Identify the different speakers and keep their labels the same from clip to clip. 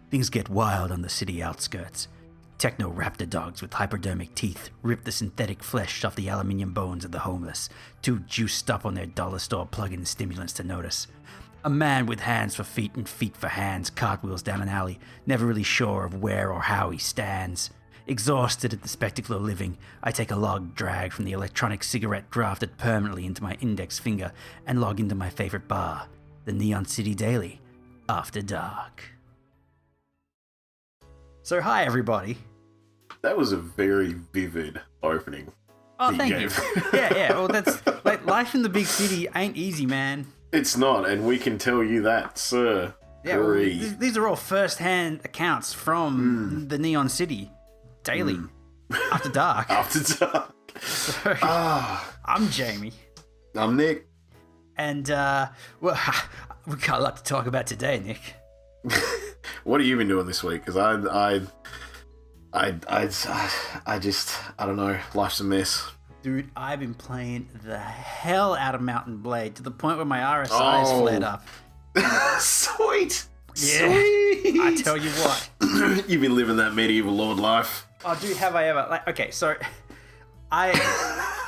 Speaker 1: Things get wild on the city outskirts. Techno-raptor dogs with hypodermic teeth rip the synthetic flesh off the aluminium bones of the homeless, too juiced up on their dollar store plug-in stimulants to notice. A man with hands for feet and feet for hands cartwheels down an alley, never really sure of where or how he stands. Exhausted at the spectacle of living, I take a log drag from the electronic cigarette grafted permanently into my index finger and log into my favorite bar, the Neon City Daily, after dark. So hi everybody.
Speaker 2: That was a very vivid opening.
Speaker 1: Oh, thank you. Yeah. Well, that's like life in the big city ain't easy, man.
Speaker 2: It's not, and we can tell you that, sir.
Speaker 1: Yeah, well, these are all first-hand accounts from the Neon City Daily after dark.
Speaker 2: After dark.
Speaker 1: So, I'm Jamie.
Speaker 2: I'm Nick.
Speaker 1: And well, we got a lot to talk about today, Nick.
Speaker 2: What have you been doing this week? Because I don't know. Life's a mess.
Speaker 1: Dude, I've been playing the hell out of Mountain Blade to the point where my RSI's flared up.
Speaker 2: Sweet.
Speaker 1: Yeah.
Speaker 2: Sweet.
Speaker 1: I tell you what.
Speaker 2: You've been living that medieval lord life.
Speaker 1: Oh, dude, have I ever? Like, okay, so I'm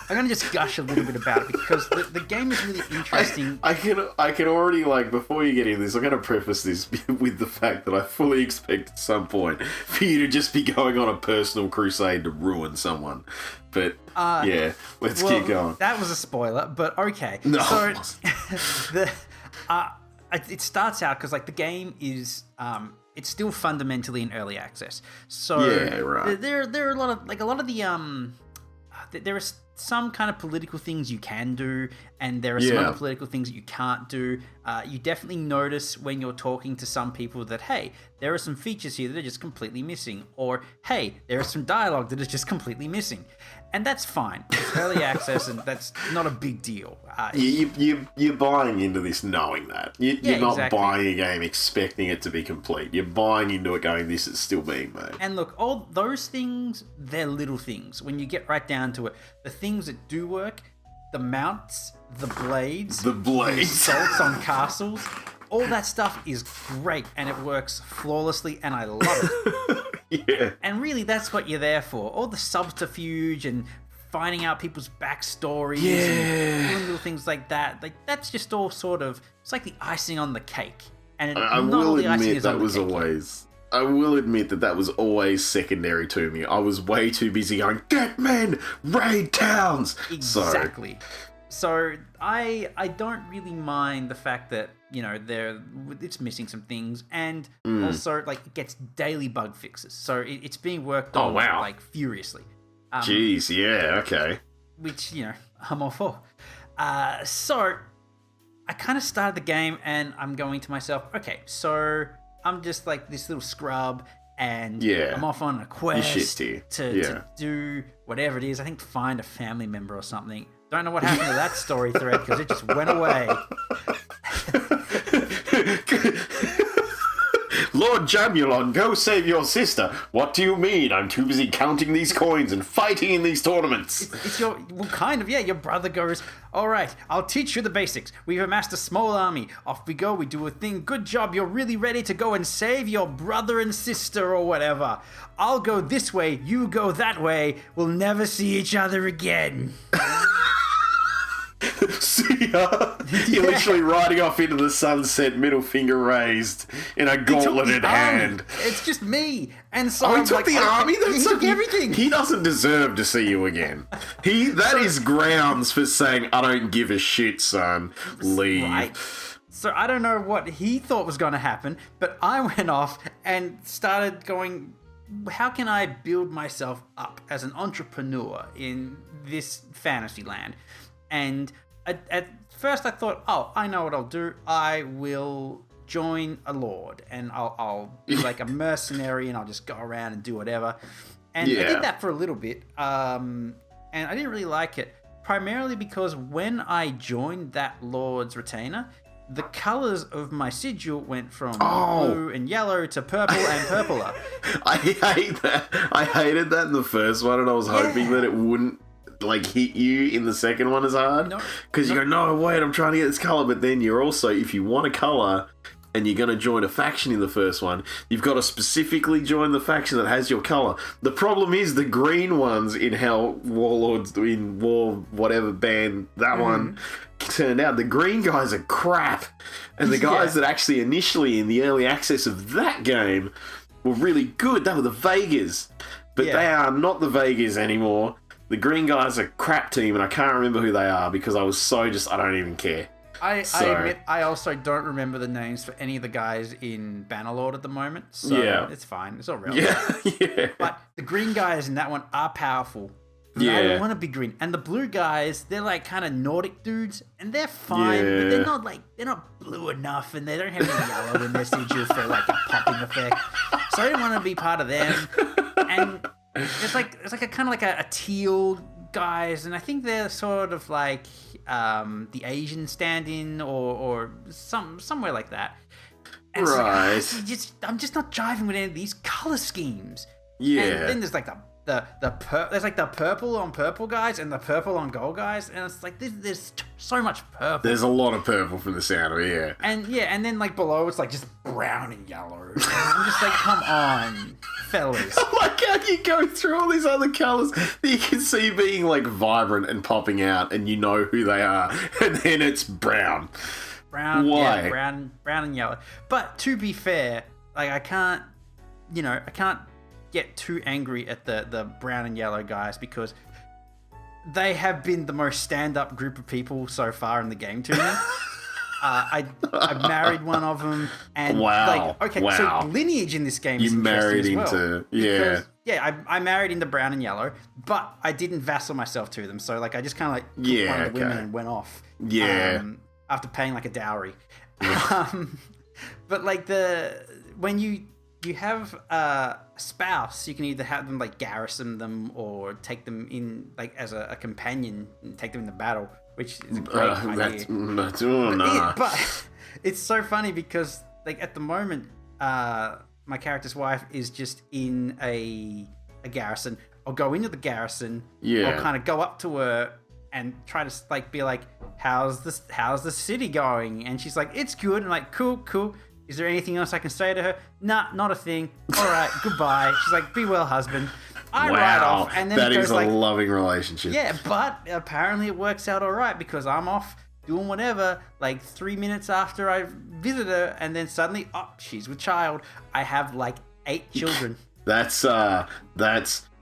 Speaker 1: gonna just gush a little bit about it because the game is really interesting.
Speaker 2: I can already, like, before you get into this, I'm gonna preface this with the fact that I fully expect at some point for you to just be going on a personal crusade to ruin someone. But yeah, let's keep going.
Speaker 1: That was a spoiler, but okay.
Speaker 2: No,
Speaker 1: so
Speaker 2: it wasn't.
Speaker 1: It starts out because like the game is it's still fundamentally in early access. So
Speaker 2: yeah, right.
Speaker 1: There are a lot of there are some kind of political things you can do, and there are some other political things that you can't do. You definitely notice when you're talking to some people that, hey, there are some features here that are just completely missing, or hey, there is some dialogue that is just completely missing. And that's fine. It's early access, and that's not a big deal.
Speaker 2: You're buying into this knowing that. You're not
Speaker 1: exactly.
Speaker 2: buying a game expecting it to be complete. You're buying into it going, this is still being made.
Speaker 1: And look, all those things, they're little things. When you get right down to it, the things that do work, the mounts, the blades, the assaults on castles, all that stuff is great, and it works flawlessly, and I love it.
Speaker 2: Yeah.
Speaker 1: And really, that's what you're there for. All the subterfuge and finding out people's backstories and doing little things like that. Like, that's just all sort of, it's like the icing on the cake. And
Speaker 2: I will admit that was always... I will admit that was always secondary to me. I was way too busy going, get men, raid towns!
Speaker 1: Exactly. So I don't really mind the fact that, you know, it's missing some things, and also like it gets daily bug fixes. So it's being worked on like furiously.
Speaker 2: Jeez, yeah, okay.
Speaker 1: Which, you know, I'm all for. So I kind of started the game and I'm going to myself, okay, so I'm just like this little scrub and I'm off on a quest to do whatever it is. I think find a family member or something. Don't know what happened to that story thread because it just went away.
Speaker 2: Lord Jamulon, go save your sister. What do you mean? I'm too busy counting these coins and fighting in these tournaments.
Speaker 1: It's your, well, kind of, yeah. Your brother goes, all right, I'll teach you the basics. We've amassed a small army. Off we go. We do a thing. Good job. You're really ready to go and save your brother and sister or whatever. I'll go this way. You go that way. We'll never see each other again.
Speaker 2: See ya. You're literally riding off into the sunset, middle finger raised, in a gauntleted hand.
Speaker 1: It's just me. And so
Speaker 2: he took the army?
Speaker 1: He took everything.
Speaker 2: He doesn't deserve to see you again. That is grounds for saying, I don't give a shit, son. Leave.
Speaker 1: Right. So I don't know what he thought was going to happen, but I went off and started going, how can I build myself up as an entrepreneur in this fantasy land? And at first I thought, oh, I know what I'll do. I will join a lord and I'll be like a mercenary and I'll just go around and do whatever. And I did that for a little bit. And I didn't really like it, primarily because when I joined that lord's retainer, the colors of my sigil went from blue and yellow to purple and purpler.
Speaker 2: I hate that. I hated that in the first one, and I was hoping that it wouldn't like hit you in the second one as hard, because you go, no, wait, I'm trying to get this color. But then you're also, if you want a color, and you're going to join a faction in the first one, you've got to specifically join the faction that has your colour. The problem is the green ones in how Warlords, in War whatever band that one turned out, the green guys are crap. And the guys that actually initially in the early access of that game were really good. They were the Vegas. But they are not the Vegas anymore. The green guys are a crap team, and I can't remember who they are because I was so just, I don't even care.
Speaker 1: I admit I also don't remember the names for any of the guys in Bannerlord at the moment, so it's fine. It's all relevant.
Speaker 2: Yeah.
Speaker 1: But the green guys in that one are powerful. I don't want to be green. And the blue guys, they're like kind of Nordic dudes, and they're fine, but they're not blue enough, and they don't have any yellow in their sigil for like a popping effect. So I didn't want to be part of them. And it's like a kind of like a teal guys, and I think they're sort of like the Asian stand-in or somewhere like that. And
Speaker 2: right.
Speaker 1: So, I'm just not jiving with any of these color schemes.
Speaker 2: Yeah.
Speaker 1: And then there's like there's like the purple on purple guys and the purple on gold guys, and it's like there's so much purple.
Speaker 2: There's a lot of purple from the sound of it,
Speaker 1: and then like below it's like just brown and yellow. And I'm just like, come on, fellas.
Speaker 2: I like how you go through all these other colours that you can see being like vibrant and popping out, and you know who they are, and then it's brown.
Speaker 1: Brown,
Speaker 2: why?
Speaker 1: Yeah, brown and yellow. But to be fair, like I can't get too angry at the brown and yellow guys because they have been the most stand-up group of people so far in the game to me. I married one of them, and so lineage in this game is interesting as well. Because, I married into brown and yellow, but I didn't vassal myself to them. So like I just kind of like took one of the women and went off. After paying like a dowry. But like when you have a spouse, you can either have them like garrison them or take them in like as a companion and take them into battle, which is a great idea. But it's so funny because like at the moment, my character's wife is just in a garrison. I'll go into the garrison. I'll kind of go up to her and try to like be like, how's the city going? And she's like, it's good. And I'm like, cool. Is there anything else I can say to her? Nah, not a thing. All right, goodbye. She's like, be well, husband. I ride off, and then
Speaker 2: that
Speaker 1: it goes
Speaker 2: is a
Speaker 1: like,
Speaker 2: loving relationship.
Speaker 1: Yeah, but apparently it works out all right because I'm off doing whatever. Like 3 minutes after I visit her, and then suddenly, she's with child. I have like 8 children.
Speaker 2: That's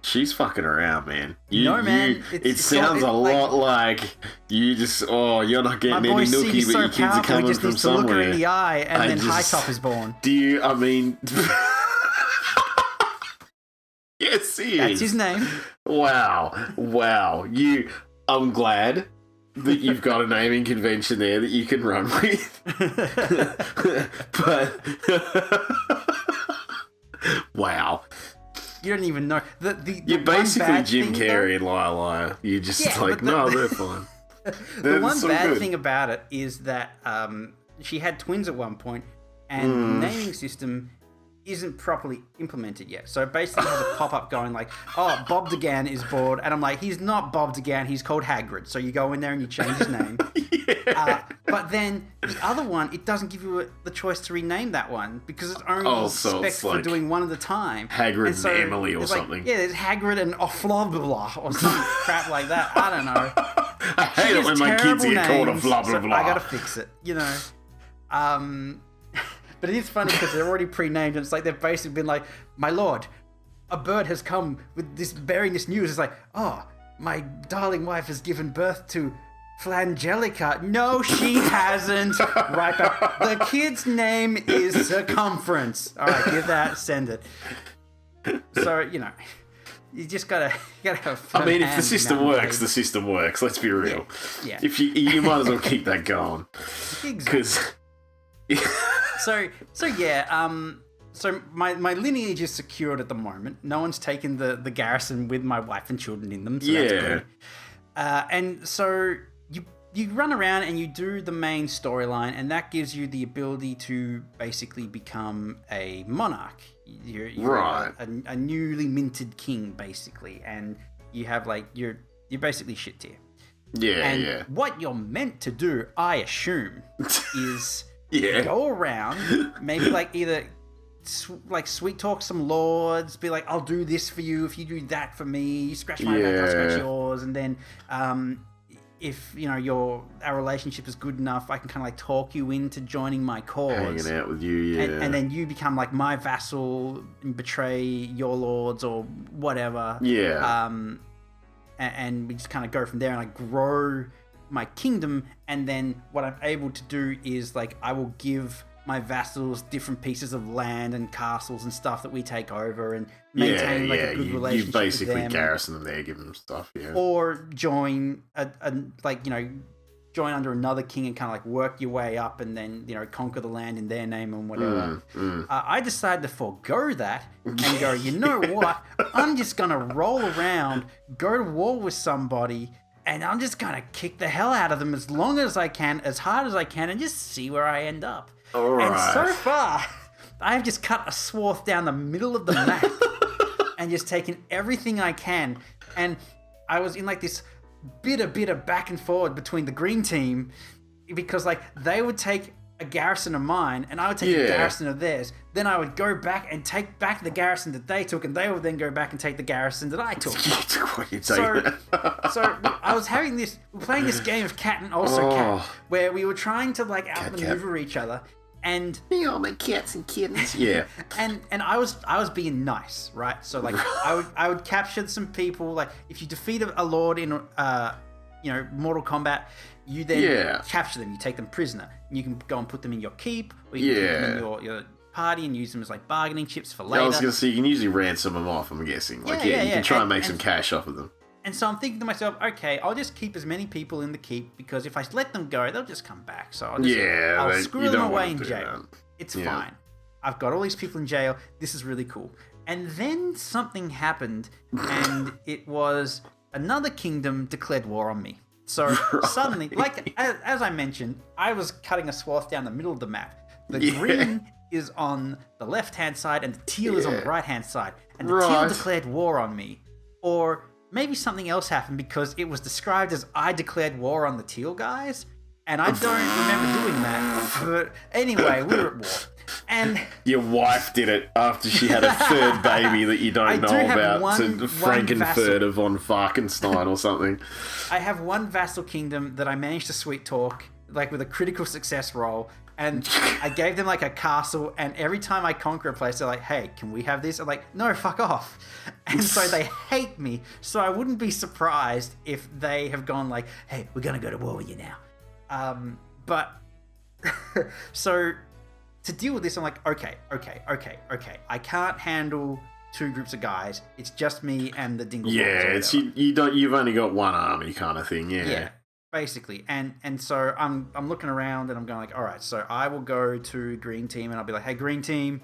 Speaker 2: she's fucking around, man. It sounds a lot like you just, you're not getting any nookie, but your kids are coming from somewhere. Just
Speaker 1: look her in the eye, and then High Top is born.
Speaker 2: Yes, he is.
Speaker 1: That's his name.
Speaker 2: Wow. I'm glad that you've got a naming convention there that you can run with. But, wow.
Speaker 1: You don't even know.
Speaker 2: You're basically Jim Carrey and Liar. You're just no, they're fine.
Speaker 1: The one bad thing about it is that she had twins at one point, and the naming system isn't properly implemented yet. So it basically has a pop-up going like, Bob DeGan is bored. And I'm like, he's not Bob DeGan, he's called Hagrid. So you go in there and you change his name. But then the other one, it doesn't give you the choice to rename that one because it's only specs for doing one at a time.
Speaker 2: Hagrid and Emily or something.
Speaker 1: There's Hagrid and Offloblah or some crap like that. I don't know.
Speaker 2: I hate it when my kids get called a blah blah blah.
Speaker 1: I gotta fix it, But it is funny because they're already pre-named, and it's like they've basically been like, "My lord, a bird has come with this bearing this news." It's like, my darling wife has given birth to Flangelica. No, she hasn't. Right back. The kid's name is Circumference. All right, give that, send it. So you just gotta have fun.
Speaker 2: If the system works, the system works. Let's be real.
Speaker 1: Yeah.
Speaker 2: If you might as well keep that going.
Speaker 1: Exactly. So my lineage is secured at the moment. No one's taken the garrison with my wife and children in them. So that's good. And so you run around and you do the main storyline, and that gives you the ability to basically become a monarch. You're
Speaker 2: right.
Speaker 1: a newly minted king, basically, and you have you're basically shit tier. What you're meant to do, I assume, is
Speaker 2: Yeah.
Speaker 1: Go around, maybe like either sweet talk some lords, be like, I'll do this for you if you do that for me. You scratch my back, I'll scratch yours, and then if our relationship is good enough, I can kind of like talk you into joining my cause,
Speaker 2: hanging out with you, yeah,
Speaker 1: and then you become like my vassal and betray your lords or whatever, and we just kind of go from there, and I grow my kingdom, and then what I'm able to do is like I will give my vassals different pieces of land and castles and stuff that we take over and maintain a good relationship.
Speaker 2: You basically
Speaker 1: with them.
Speaker 2: garrison them there, give them stuff,
Speaker 1: or join join under another king and kind of like work your way up and then conquer the land in their name and whatever. I decided to forego that and go, you know what? I'm just gonna roll around, go to war with somebody, and I'm just gonna kick the hell out of them as long as I can, as hard as I can, and just see where I end up.
Speaker 2: Right.
Speaker 1: And so far, I've just cut a swath down the middle of the map and just taken everything I can. And I was in like this bit of back and forward between the green team because like they would take a garrison of mine and I would take a garrison of theirs. Then I would go back and take back the garrison that they took, and they would then go back and take the garrison that I took. So I was playing this game of cat and also cat, where we were trying to like outmaneuver each other. And
Speaker 2: my cats and kittens. Yeah.
Speaker 1: and I was being nice, right? So like I would capture some people. Like if you defeat a lord in Mortal Kombat, you then capture them. You take them prisoner. You can go and put them in your keep, or you can put them in your party and use them as like bargaining chips for later.
Speaker 2: I was gonna say you can usually ransom them off. I'm guessing. You can try and make some cash off of them.
Speaker 1: And so I'm thinking to myself, okay, I'll just keep as many people in the keep because if I let them go, they'll just come back. So I'll screw them away in jail. It's fine. I've got all these people in jail. This is really cool. And then something happened, and it was another kingdom declared war on me. So suddenly, like as I mentioned, I was cutting a swath down the middle of the map. The green is on the left-hand side, and the teal is on the right-hand side. And the teal declared war on me. Or maybe something else happened because it was described as I declared war on the teal guys, and I don't remember doing that. But anyway, we were at war. And
Speaker 2: your wife did it after she had a third baby that you don't know about, to Frankenfurter von Falkenstein or something.
Speaker 1: I have one vassal kingdom that I managed to sweet talk, like with a critical success roll, and I gave them like a castle, and every time I conquer a place, they're like, hey, can we have this? I'm like, no, fuck off. And so they hate me, so I wouldn't be surprised if they have gone like, hey, we're gonna go to war with you now. But so to deal with this, I'm like, okay. I can't handle two groups of guys. It's just me and the Dingle.
Speaker 2: Yeah, you've only got one army kind of thing. Yeah.
Speaker 1: Basically, and so I'm looking around and I'm going like, all right, so I will go to green team and I'll be like, hey, green team,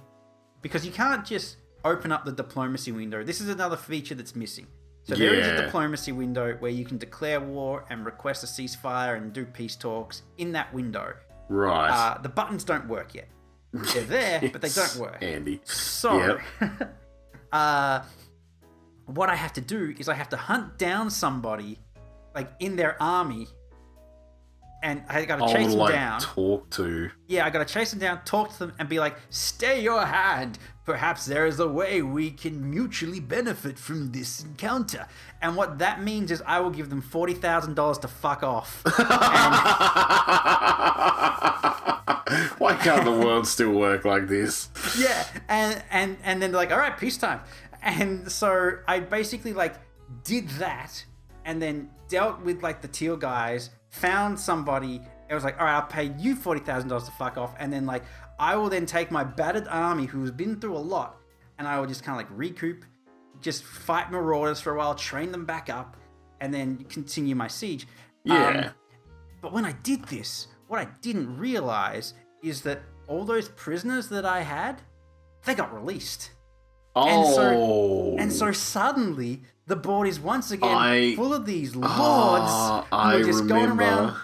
Speaker 1: because you can't just open up the diplomacy window. This is another feature that's missing. So there is a diplomacy window where you can declare war and request a ceasefire and do peace talks in that window.
Speaker 2: Right.
Speaker 1: The buttons don't work yet. They're there, but they don't work.
Speaker 2: Handy.
Speaker 1: So, what I have to do is I have to hunt down somebody like in their army, and I gotta chase them down.
Speaker 2: Talk to.
Speaker 1: Yeah, I gotta chase them down, talk to them, and be like, stay your hand. Perhaps there is a way we can mutually benefit from this encounter. And what that means is I will give them $40,000 to fuck off.
Speaker 2: Why can't the world still work like this?
Speaker 1: Yeah, and then they're like, all right, peacetime. And so I basically like did that, and then dealt with like the teal guys, found somebody, it was like, all right, I'll pay you $40,000 to fuck off, and then like I will then take my battered army who's been through a lot, and I will just kind of like recoup, just fight marauders for a while, train them back up, and then continue my siege. But when I did this, what I didn't realize is that all those prisoners that I had, they got released. And so suddenly the board is once again full of these lords who are just going around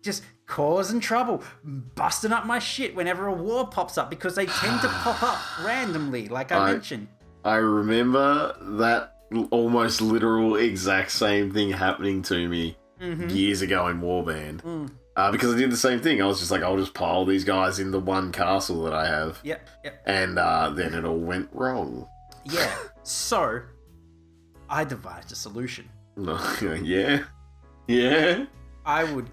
Speaker 1: just causing trouble, busting up my shit whenever a war pops up, because they tend to pop up randomly, like I mentioned.
Speaker 2: I remember that almost literal exact same thing happening to me years ago in Warband. Because I did the same thing. I was just like, I'll just pile these guys in the one castle that I have.
Speaker 1: Yep, yep.
Speaker 2: And then it all went wrong.
Speaker 1: Yeah. So, I devised a solution.
Speaker 2: Yeah. Yeah.
Speaker 1: I would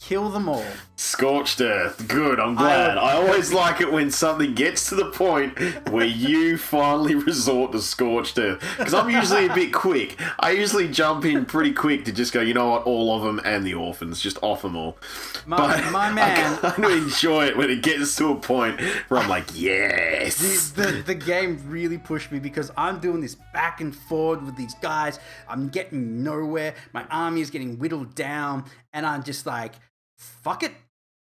Speaker 1: kill them all.
Speaker 2: Scorched earth. Good, I'm glad. I always like it when something gets to the point where you finally resort to scorched earth. Because I'm usually a bit quick. I usually jump in pretty quick to just go, you know what, all of them and the orphans, just off them all.
Speaker 1: My man.
Speaker 2: I kind of enjoy it when it gets to a point where I'm like, yes.
Speaker 1: The game really pushed me because I'm doing this back and forward with these guys. I'm getting nowhere. My army is getting whittled down. And I'm just like, fuck it.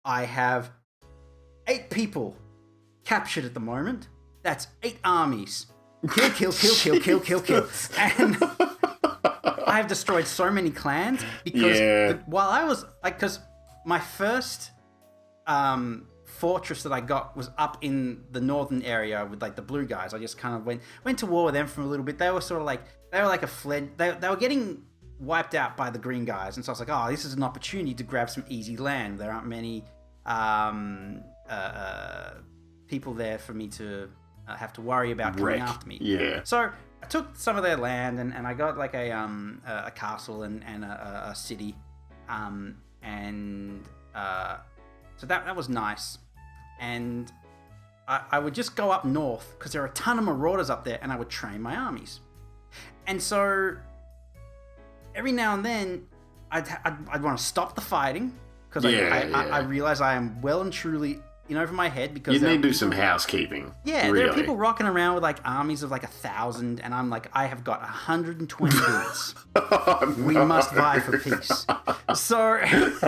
Speaker 1: I have 8 people captured at the moment. That's 8 armies. Kill. And I've destroyed so many clans because while I was like, because my first fortress that I got was up in the northern area with like the blue guys. I just kind of went to war with them for a little bit. They were sort of like, they were like a fled. They were getting wiped out by the green guys, and so I was like, oh, this is an opportunity to grab some easy land. There aren't many people there for me to have to worry about coming after me.
Speaker 2: Yeah.
Speaker 1: So I took some of their land, and I got like a castle and a city, so that was nice. And I would just go up north because there are a ton of marauders up there, and I would train my armies. And so every now and then, I'd want to stop the fighting because I realize I am well and truly in over my head because
Speaker 2: you need to do some housekeeping.
Speaker 1: Yeah,
Speaker 2: really.
Speaker 1: There are people rocking around with like armies of like 1,000, and I'm like, I have got 120 units.
Speaker 2: Oh, no.
Speaker 1: We must vie for peace. So
Speaker 2: help!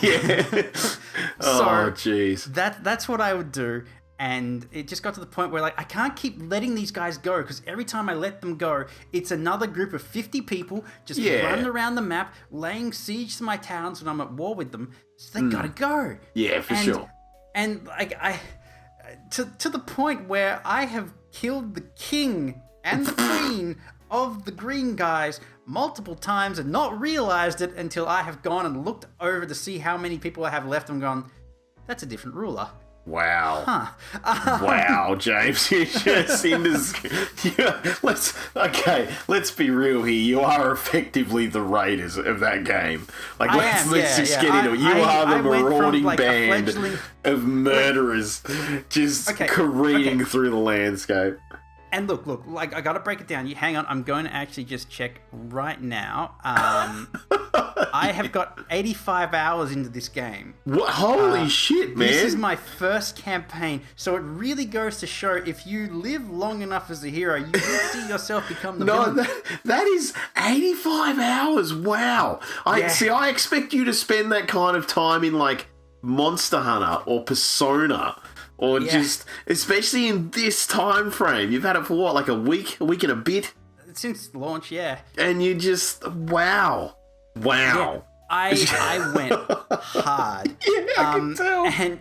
Speaker 2: Yeah. Oh, jeez.
Speaker 1: That's what I would do. And it just got to the point where, like, I can't keep letting these guys go because every time I let them go, it's another group of 50 people just running around the map, laying siege to my towns when I'm at war with them. So they gotta go.
Speaker 2: Yeah, for sure.
Speaker 1: And like to the point where I have killed the king and the queen of the green guys multiple times and not realized it until I have gone and looked over to see how many people I have left and gone, that's a different ruler.
Speaker 2: Wow.
Speaker 1: Huh.
Speaker 2: Wow, James. You just seem to... let's be real here. You are effectively the raiders of that game. Like, let's just get into it. You are the marauding band of murderers just careening through the landscape.
Speaker 1: And look, like, I gotta break it down. You hang on, I'm going to actually just check right now. I have got 85 hours into this game.
Speaker 2: What? Holy shit, man.
Speaker 1: This is my first campaign, so it really goes to show if you live long enough as a hero, you will see yourself become the villain.
Speaker 2: That is 85 hours. Wow. I expect you to spend that kind of time in, like, Monster Hunter or Persona. Or just, especially in this time frame. You've had it for what, like a week and a bit?
Speaker 1: Since launch, yeah.
Speaker 2: And you just, wow.
Speaker 1: Yeah, I went hard.
Speaker 2: Yeah, I can tell.
Speaker 1: And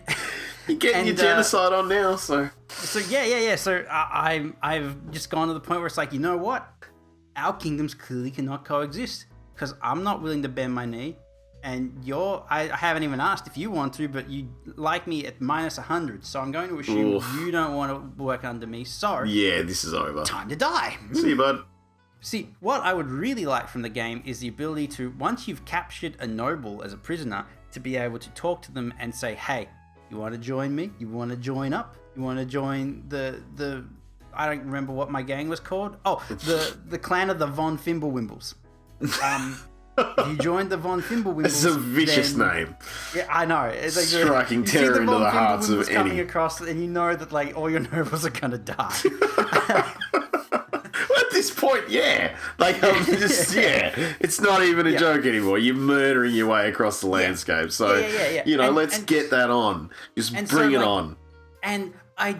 Speaker 2: you're getting your genocide on now, so.
Speaker 1: So yeah. So I've just gone to the point where it's like, you know what? Our kingdoms clearly cannot coexist because I'm not willing to bend my knee. And I haven't even asked if you want to, but you like me at minus 100, so I'm going to assume you don't want to work under me, so...
Speaker 2: Yeah, this is over.
Speaker 1: Time to die.
Speaker 2: See you, bud.
Speaker 1: See, what I would really like from the game is the ability to, once you've captured a noble as a prisoner, to be able to talk to them and say, hey, you want to join me? You want to join up? You want to join the I don't remember what my gang was called. Oh, the clan of the Von Fimblewimbles. If you joined the Von Fimblewimbles,
Speaker 2: it's a vicious name.
Speaker 1: Yeah, I know. It's like
Speaker 2: striking terror into the hearts of any.
Speaker 1: Coming across, and you know that like all your nobles are gonna die.
Speaker 2: At this point, yeah. Like, it's not even a joke anymore. You're murdering your way across the landscape. So, you know, let's get that on. Just bring it on.
Speaker 1: And I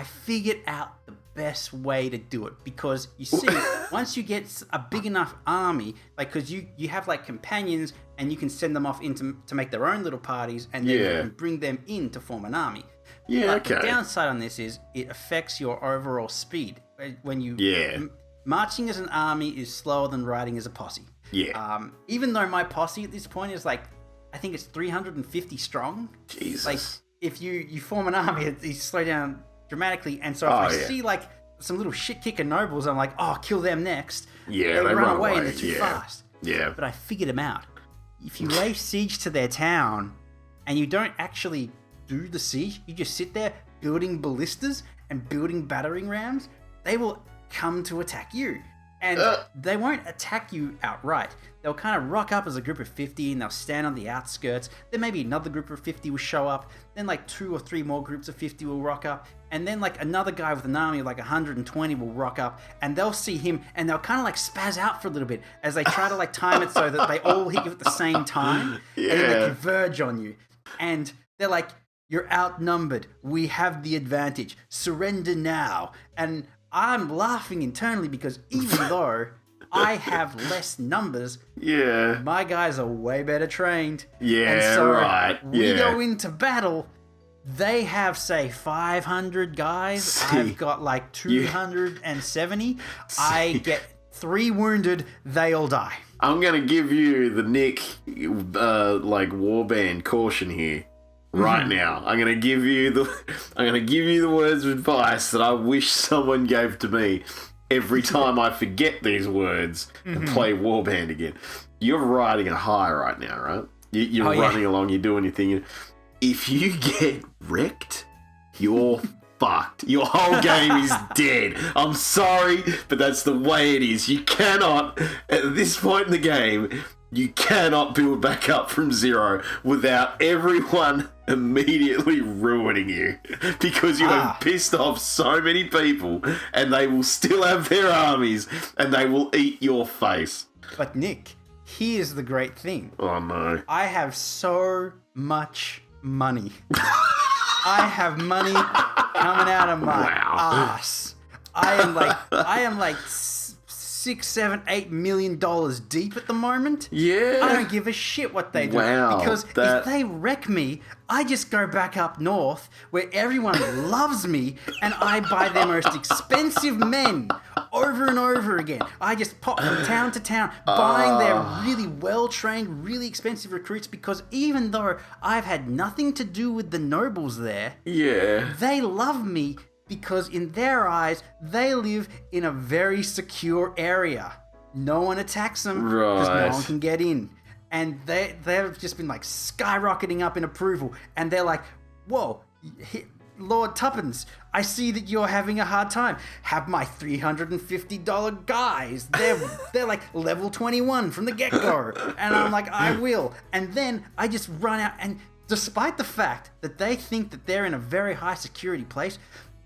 Speaker 1: figured out the best way to do it because you see, once you get a big enough army, like, because you have like companions and you can send them off to make their own little parties and then you can bring them in to form an army.
Speaker 2: Yeah,
Speaker 1: but the downside on this is it affects your overall speed. When you marching as an army is slower than riding as a posse.
Speaker 2: Yeah.
Speaker 1: Even though my posse at this point is like, I think it's 350 strong.
Speaker 2: Jesus.
Speaker 1: Like, if you form an army, you slow down dramatically. And so if I see like some little shit kicker nobles, I'm like, oh, kill them next.
Speaker 2: Yeah,
Speaker 1: they run away and they're too fast.
Speaker 2: Yeah.
Speaker 1: But I figured them out. If you lay siege to their town and you don't actually do the siege, you just sit there building ballistas and building battering rams, they will come to attack you. And they won't attack you outright. They'll kind of rock up as a group of 50 and they'll stand on the outskirts. Then maybe another group of 50 will show up. Then like 2 or 3 more groups of 50 will rock up. And then like another guy with an army of like 120 will rock up. And they'll see him and they'll kind of like spaz out for a little bit as they try to like time it so that they all hit you at the same time. Yeah. And then they converge on you. And they're like, you're outnumbered. We have the advantage. Surrender now. And I'm laughing internally because even though I have less numbers, my guys are way better trained.
Speaker 2: Yeah,
Speaker 1: and so
Speaker 2: right.
Speaker 1: We go into battle. They have, say, 500 guys. I've got like 270. I get 3 wounded. They all die.
Speaker 2: I'm gonna give you the Nick, warband caution here. Right now, I'm gonna give you the words of advice that I wish someone gave to me every time I forget these words and play Warband again. You're riding a high right now, right? You're running along, you're doing your thing. If you get wrecked, you're fucked. Your whole game is dead. I'm sorry, but that's the way it is. You cannot, at this point in the game, you cannot build back up from 0 without everyone immediately ruining you because you have pissed off so many people and they will still have their armies and they will eat your face.
Speaker 1: But Nick, here's the great thing.
Speaker 2: Oh no.
Speaker 1: I have so much money. I have money coming out of my ass. I am like $6, $7, $8 million deep at the moment.
Speaker 2: Yeah.
Speaker 1: I don't give a shit what they do.
Speaker 2: Wow,
Speaker 1: because if they wreck me, I just go back up north where everyone loves me and I buy their most expensive men over and over again. I just pop from town to town buying their really well-trained, really expensive recruits because even though I've had nothing to do with the nobles there, they love me because in their eyes, they live in a very secure area. No one attacks them because no one can get in. And they've just been like skyrocketing up in approval. And they're like, whoa, Lord Tuppence, I see that you're having a hard time. Have my $350 guys. They're like level 21 from the get-go. And I'm like, I will. And then I just run out. And despite the fact that they think that they're in a very high security place,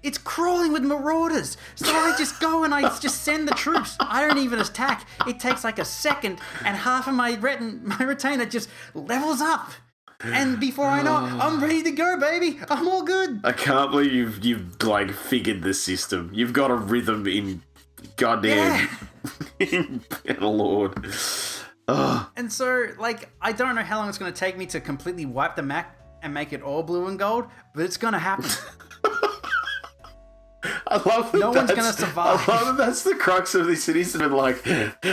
Speaker 1: it's crawling with marauders. So I just go and I just send the troops. I don't even attack. It takes like a second and half of my retainer just levels up. And before I know it, I'm ready to go, baby. I'm all good.
Speaker 2: I can't believe you've like figured the system. You've got a rhythm in goddamn Lord.
Speaker 1: And so, like, I don't know how long it's going to take me to completely wipe the map and make it all blue and gold, but it's going to happen.
Speaker 2: I love that.
Speaker 1: No one's going to survive.
Speaker 2: I love that that's the crux of this. It isn't been like,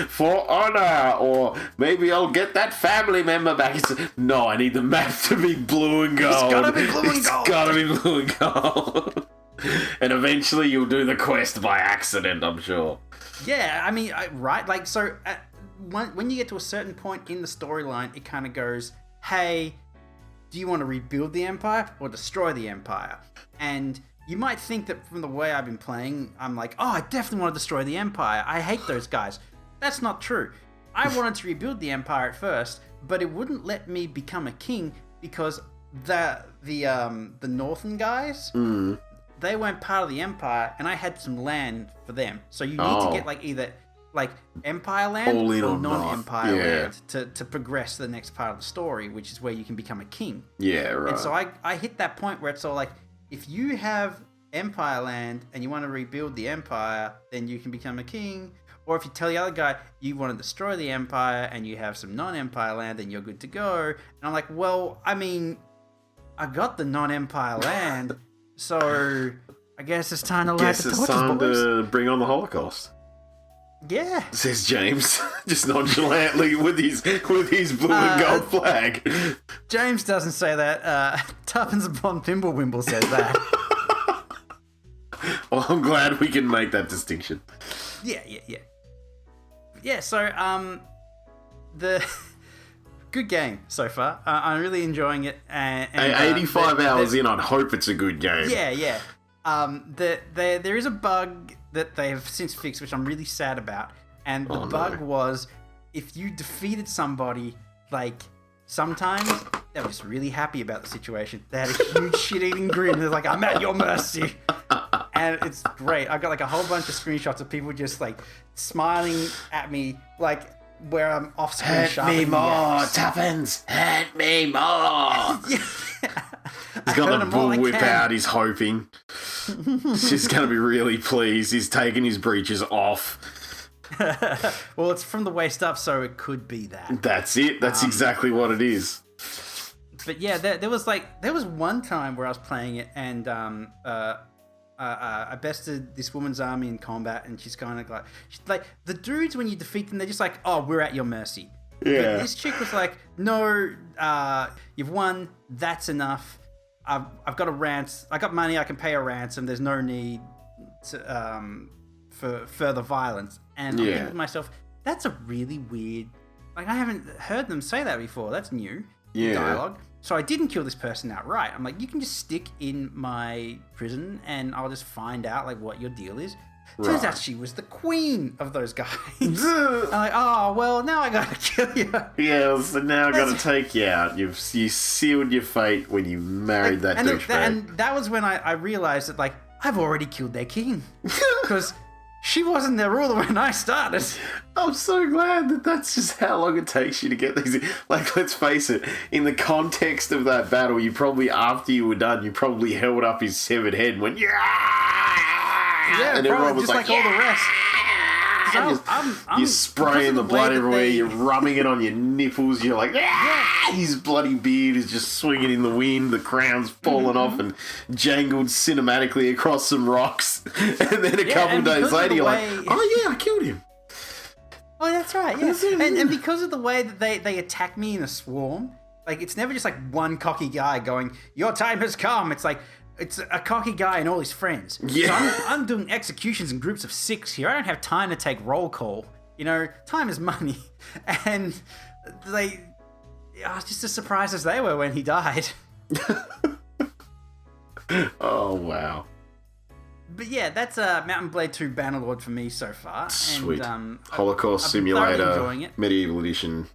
Speaker 2: for honor, or maybe I'll get that family member back. It's, no, I need the map to be blue and gold.
Speaker 1: It's got to be blue and gold.
Speaker 2: It's got to be blue and gold. And eventually you'll do the quest by accident, I'm sure.
Speaker 1: Yeah, I mean, right? Like, so when you get to a certain point in the storyline, it kind of goes, hey, do you want to rebuild the Empire or destroy the Empire? And you might think that from the way I've been playing, I'm like, oh, I definitely want to destroy the Empire. I hate those guys. That's not true. I wanted to rebuild the Empire at first, but it wouldn't let me become a king because the Northern guys, they weren't part of the Empire, and I had some land for them. So you need to get like either like Empire land or non-Empire land to progress to the next part of the story, which is where you can become a king.
Speaker 2: Yeah, right.
Speaker 1: And so I hit that point where it's all like, if you have Empire land and you want to rebuild the Empire, then you can become a king. Or if you tell the other guy you want to destroy the Empire and you have some non-Empire land, then you're good to go. And I'm like, well, I mean, I got the non-Empire land, so I guess it's time to light the torches, boys.
Speaker 2: To bring on the Holocaust.
Speaker 1: Yeah.
Speaker 2: Says James, just nonchalantly with his blue and gold flag.
Speaker 1: James doesn't say that. Tuppence upon Thimblewimble says that.
Speaker 2: Well, I'm glad we can make that distinction.
Speaker 1: Yeah. Yeah, so, the... Good game so far. I'm really enjoying it. And
Speaker 2: 85 hours in, I'd hope it's a good game.
Speaker 1: Yeah. There is a bug that they have since fixed, which I'm really sad about. And the bug was, if you defeated somebody, like, sometimes they were just really happy about the situation. They had a huge shit-eating grin. They're like, I'm at your mercy. And it's great. I got, like, a whole bunch of screenshots of people just, like, smiling at me, like, where I'm off screen.
Speaker 2: Hurt me more, Tuppence. Hurt me more. He's got the bullwhip out. He's hoping. She's going to be really pleased. He's taking his breeches off.
Speaker 1: Well, it's from the waist up, so it could be that.
Speaker 2: That's it. That's exactly what it is.
Speaker 1: But yeah, there was one time where I was playing it, and I bested this woman's army in combat, and she's kind of like the dudes, when you defeat them, they're just like, oh, we're at your mercy.
Speaker 2: Yeah.
Speaker 1: But this chick was like, no, you've won. That's enough. I've got a ransom. I got money. I can pay a ransom. There's no need for further violence. And I'm thinking to myself, that's a really weird. Like, I haven't heard them say that before. That's new dialogue. So I didn't kill this person outright. I'm like, you can just stick in my prison and I'll just find out, like, what your deal is. Turns out she was the queen of those guys. I'm like, oh, well, now I gotta kill you.
Speaker 2: Yeah, so now I gotta take you out. You sealed your fate when you married that douchebag.
Speaker 1: And that was when I realized that, like, I've already killed their king. Because she wasn't their ruler when I started.
Speaker 2: I'm so glad that that's just how long it takes you to get these. Like, let's face it, in the context of that battle, you probably, after you were done, you probably held up his severed head and went, yeah!
Speaker 1: Yeah, and everyone was just like all the rest.
Speaker 2: You're spraying the blood everywhere, you're rubbing it on your nipples, you're like, yeah! His bloody beard is just swinging in the wind, the crown's falling off and jangled cinematically across some rocks. And then a couple of days later, you're like, oh yeah, I killed him.
Speaker 1: Oh, that's right, yeah. And because of the way that they attack me in a swarm, like, it's never just like one cocky guy going, your time has come. It's like, it's a cocky guy and all his friends. Yeah. So I'm doing executions in groups of 6 here. I don't have time to take roll call. You know, time is money. And I was just as surprised as they were when he died.
Speaker 2: Oh, wow.
Speaker 1: But yeah, that's Mount & Blade 2 Bannerlord for me so far.
Speaker 2: Sweet.
Speaker 1: And,
Speaker 2: Holocaust
Speaker 1: I've
Speaker 2: Simulator,
Speaker 1: enjoying it.
Speaker 2: Medieval Edition.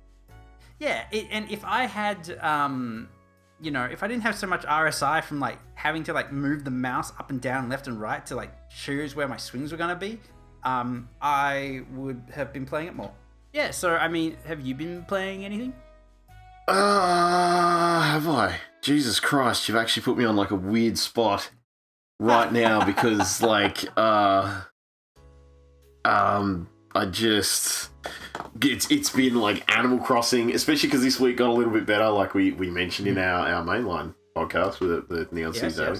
Speaker 1: Yeah, and if I had... you know, if I didn't have so much RSI from, like, having to, like, move the mouse up and down, left and right to, like, choose where my swings were going to be, I would have been playing it more. Yeah, so, I mean, have you been playing anything?
Speaker 2: Have I? Jesus Christ, you've actually put me on, like, a weird spot right now because, like, I just... It's been like Animal Crossing, especially because this week got a little bit better, like we mentioned in our mainline podcast with the Neon Season.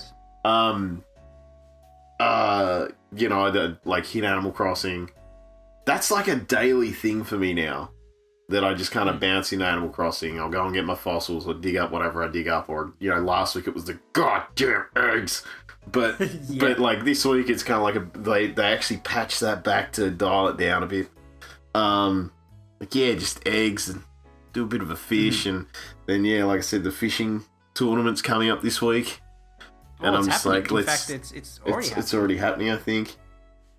Speaker 2: You know, like hit Animal Crossing. That's like a daily thing for me now. That I just kind of bounce into Animal Crossing. I'll go and get my fossils or dig up whatever I dig up, or you know, last week it was the goddamn eggs. But but like this week it's kind of like they actually patched that back to dial it down a bit. Like yeah, just eggs and do a bit of a fish, and then yeah, like I said, the fishing tournament's coming up this week, and I'm just like,
Speaker 1: it's
Speaker 2: already happening, I think.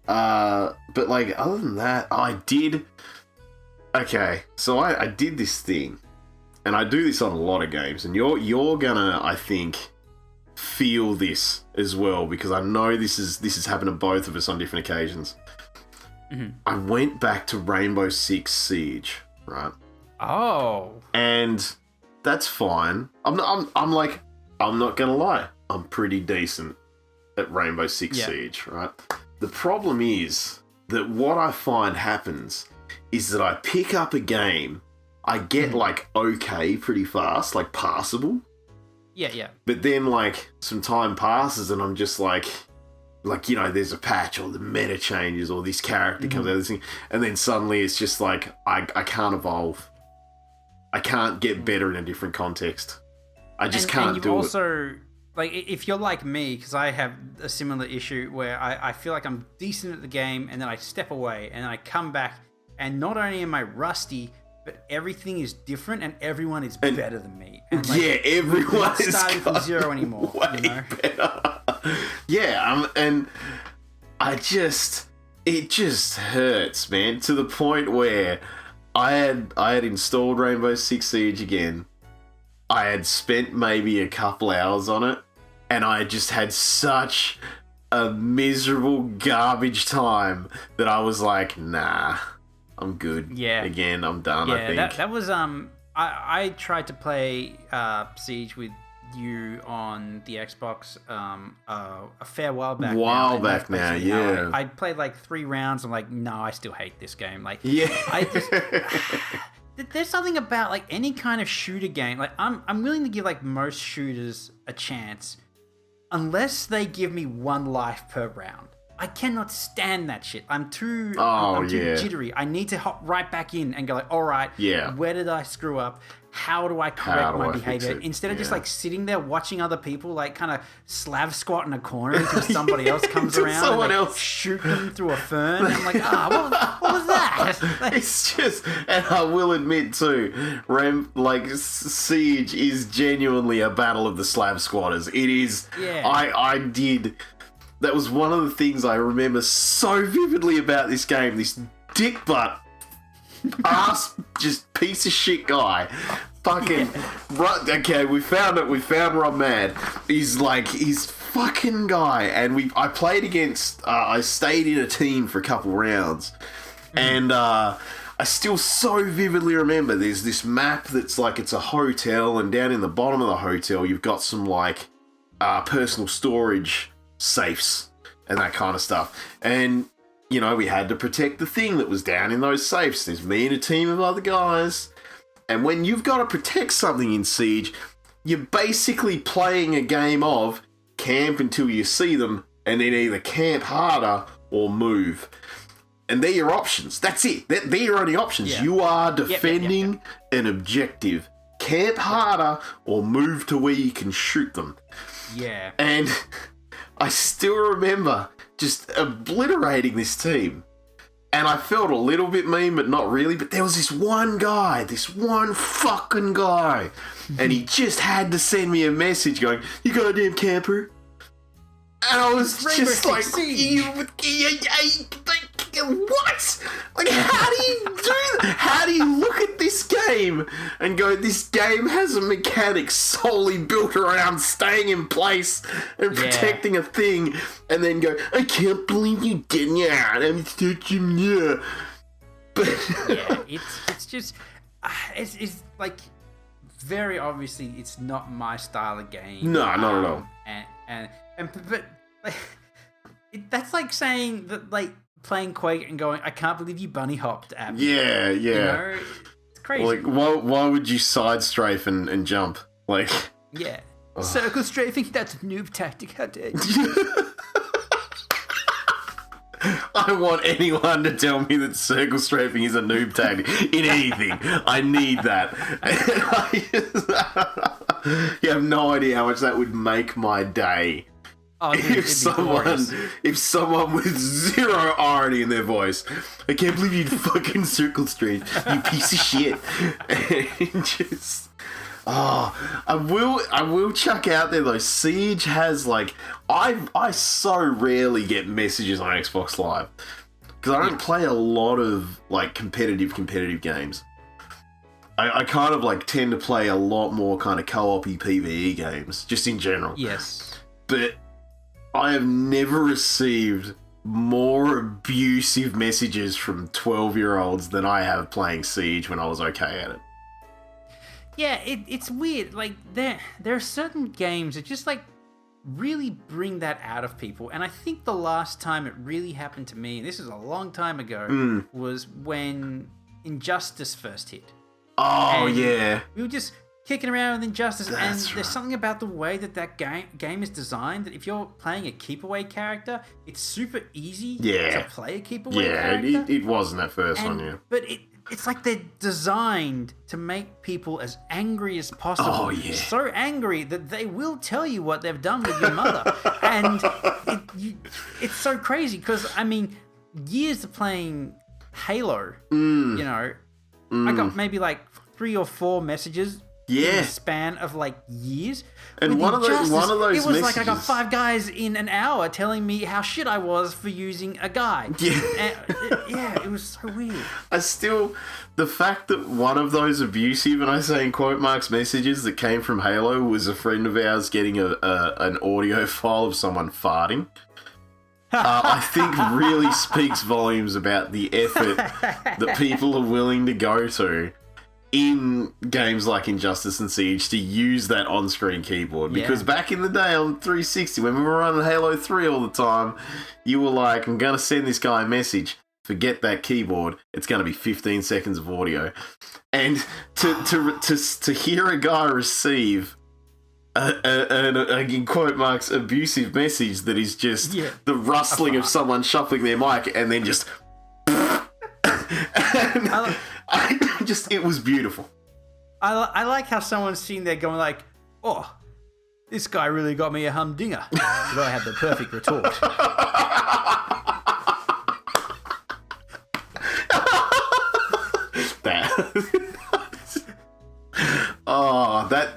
Speaker 2: But like other than that, I did this thing, and I do this on a lot of games, and you're gonna, I think, feel this as well because I know this has happened to both of us on different occasions. Mm-hmm. I went back to Rainbow Six Siege, right?
Speaker 1: Oh.
Speaker 2: And that's fine. I'm not gonna lie. I'm pretty decent at Rainbow Six Siege, right? The problem is that what I find happens is that I pick up a game, I get like okay pretty fast, like passable.
Speaker 1: Yeah.
Speaker 2: But then like some time passes and I'm just like like, you know, there's a patch or the meta changes or this character comes out of this thing, and then suddenly it's just like, I can't evolve. I can't get better in a different context. I just can't do it.
Speaker 1: Like, if you're like me, because I have a similar issue where I feel like I'm decent at the game, and then I step away, and then I come back, and not only am I rusty, but everything is different, and everyone is better than me. And like,
Speaker 2: everyone
Speaker 1: not
Speaker 2: is
Speaker 1: starting from zero anymore.
Speaker 2: Way
Speaker 1: You know?
Speaker 2: better. And it just hurts, man, to the point where I had installed Rainbow Six Siege again. I had spent maybe a couple hours on it, and I just had such a miserable garbage time that I was like, nah, I'm good.
Speaker 1: Yeah.
Speaker 2: Again, I'm done, I think.
Speaker 1: That was, I tried to play Siege with you on the Xbox a fair while back. I played like 3 rounds. I'm like, no, I still hate this game. Like, there's something about like any kind of shooter game. Like, I'm willing to give like most shooters a chance, unless they give me 1 life per round. I cannot stand that shit. I'm too jittery. I need to hop right back in and go like, all right, where did I screw up? How do I correct my behavior? Instead of just like sitting there watching other people like kind of slav squat in a corner until somebody else comes around and like, shoot them through a fern. I'm like, what was that?
Speaker 2: It's just, and I will admit too, Siege is genuinely a battle of the slav squatters. It is. Yeah. That was one of the things I remember so vividly about this game. This dick butt ass just piece of shit guy. Fucking right. Okay, we found it. We found Rob Mad. He's fucking guy, and I played against. I stayed in a team for a couple rounds, and I still so vividly remember. There's this map that's like it's a hotel, and down in the bottom of the hotel, you've got some like personal storage safes and that kind of stuff, and you know, we had to protect the thing that was down in those safes. There's me and a team of other guys. And when you've got to protect something in Siege, you're basically playing a game of camp until you see them, and then either camp harder or move. And they're your options. That's it. They're your only options. Yeah. You are defending an objective. Camp harder or move to where you can shoot them.
Speaker 1: Yeah.
Speaker 2: And I still remember just obliterating this team. And I felt a little bit mean, but not really. But there was this one fucking guy. And he just had to send me a message going, "You goddamn camper." And I was just like, what? Like, how do you do that? How do you look at this game and go, this game has a mechanic solely built around staying in place and protecting a thing, and then go, I can't believe you didn't. I'm such a... But
Speaker 1: it's just... It's like... Very obviously, it's not my style of game.
Speaker 2: No, not at all.
Speaker 1: But like, that's like saying that, like, playing Quake and going, I can't believe you bunny hopped at me.
Speaker 2: Yeah.
Speaker 1: You know? It's crazy.
Speaker 2: Like, why would you side strafe and jump? Like,
Speaker 1: yeah. Circle strafing, that's a noob tactic. How dare you?
Speaker 2: I want anyone to tell me that circle strafing is a noob tactic in anything. I need that. You have no idea how much that would make my day.
Speaker 1: Oh, dude,
Speaker 2: if someone with zero irony in their voice, I can't believe you'd fucking circle strafe, you piece of shit. And just... I will chuck out there though. Siege has like I so rarely get messages on Xbox Live because I don't play a lot of like competitive games. I kind of like tend to play a lot more kind of co-op-y PvE games just in general.
Speaker 1: Yes,
Speaker 2: but I have never received more abusive messages from 12-year-olds than I have playing Siege when I was okay at it.
Speaker 1: Yeah, it's weird. Like, there are certain games that just, like, really bring that out of people. And I think the last time it really happened to me, and this is a long time ago, was when Injustice first hit.
Speaker 2: Oh, and yeah.
Speaker 1: We were just kicking around with Injustice, and
Speaker 2: That's
Speaker 1: there's
Speaker 2: right.
Speaker 1: something about the way that game is designed that if you're playing a keep away character, it's super easy
Speaker 2: Yeah.
Speaker 1: to play a keep away
Speaker 2: Yeah,
Speaker 1: character.
Speaker 2: it wasn't that first one,
Speaker 1: And-
Speaker 2: yeah.
Speaker 1: But it's like they're designed to make people as angry as possible.
Speaker 2: Oh, yeah.
Speaker 1: So angry that they will tell you what they've done with your mother. And it's so crazy because, I mean, years of playing Halo, you know, I got maybe like 3 or 4 messages in
Speaker 2: Yeah.
Speaker 1: the span of like years.
Speaker 2: And
Speaker 1: With
Speaker 2: one of those
Speaker 1: Injustice, it was like I got
Speaker 2: messages-
Speaker 1: 5 guys in an hour telling me how shit I was for using a guy.
Speaker 2: Yeah.
Speaker 1: And, it was so weird.
Speaker 2: The fact that one of those abusive, and I say in quote marks, messages that came from Halo was a friend of ours getting an audio file of someone farting, I think really speaks volumes about the effort that people are willing to go to in games like Injustice and Siege to use that on-screen keyboard. Because back in the day on 360, when we were running Halo 3 all the time, you were like, I'm going to send this guy a message. Forget that keyboard. It's going to be 15 seconds of audio. And to hear a guy receive an in quote marks, abusive message that is just the rustling of someone shuffling their mic and then just... it was beautiful.
Speaker 1: I like how someone's sitting there going like, oh, this guy really got me a humdinger. But I had the perfect retort.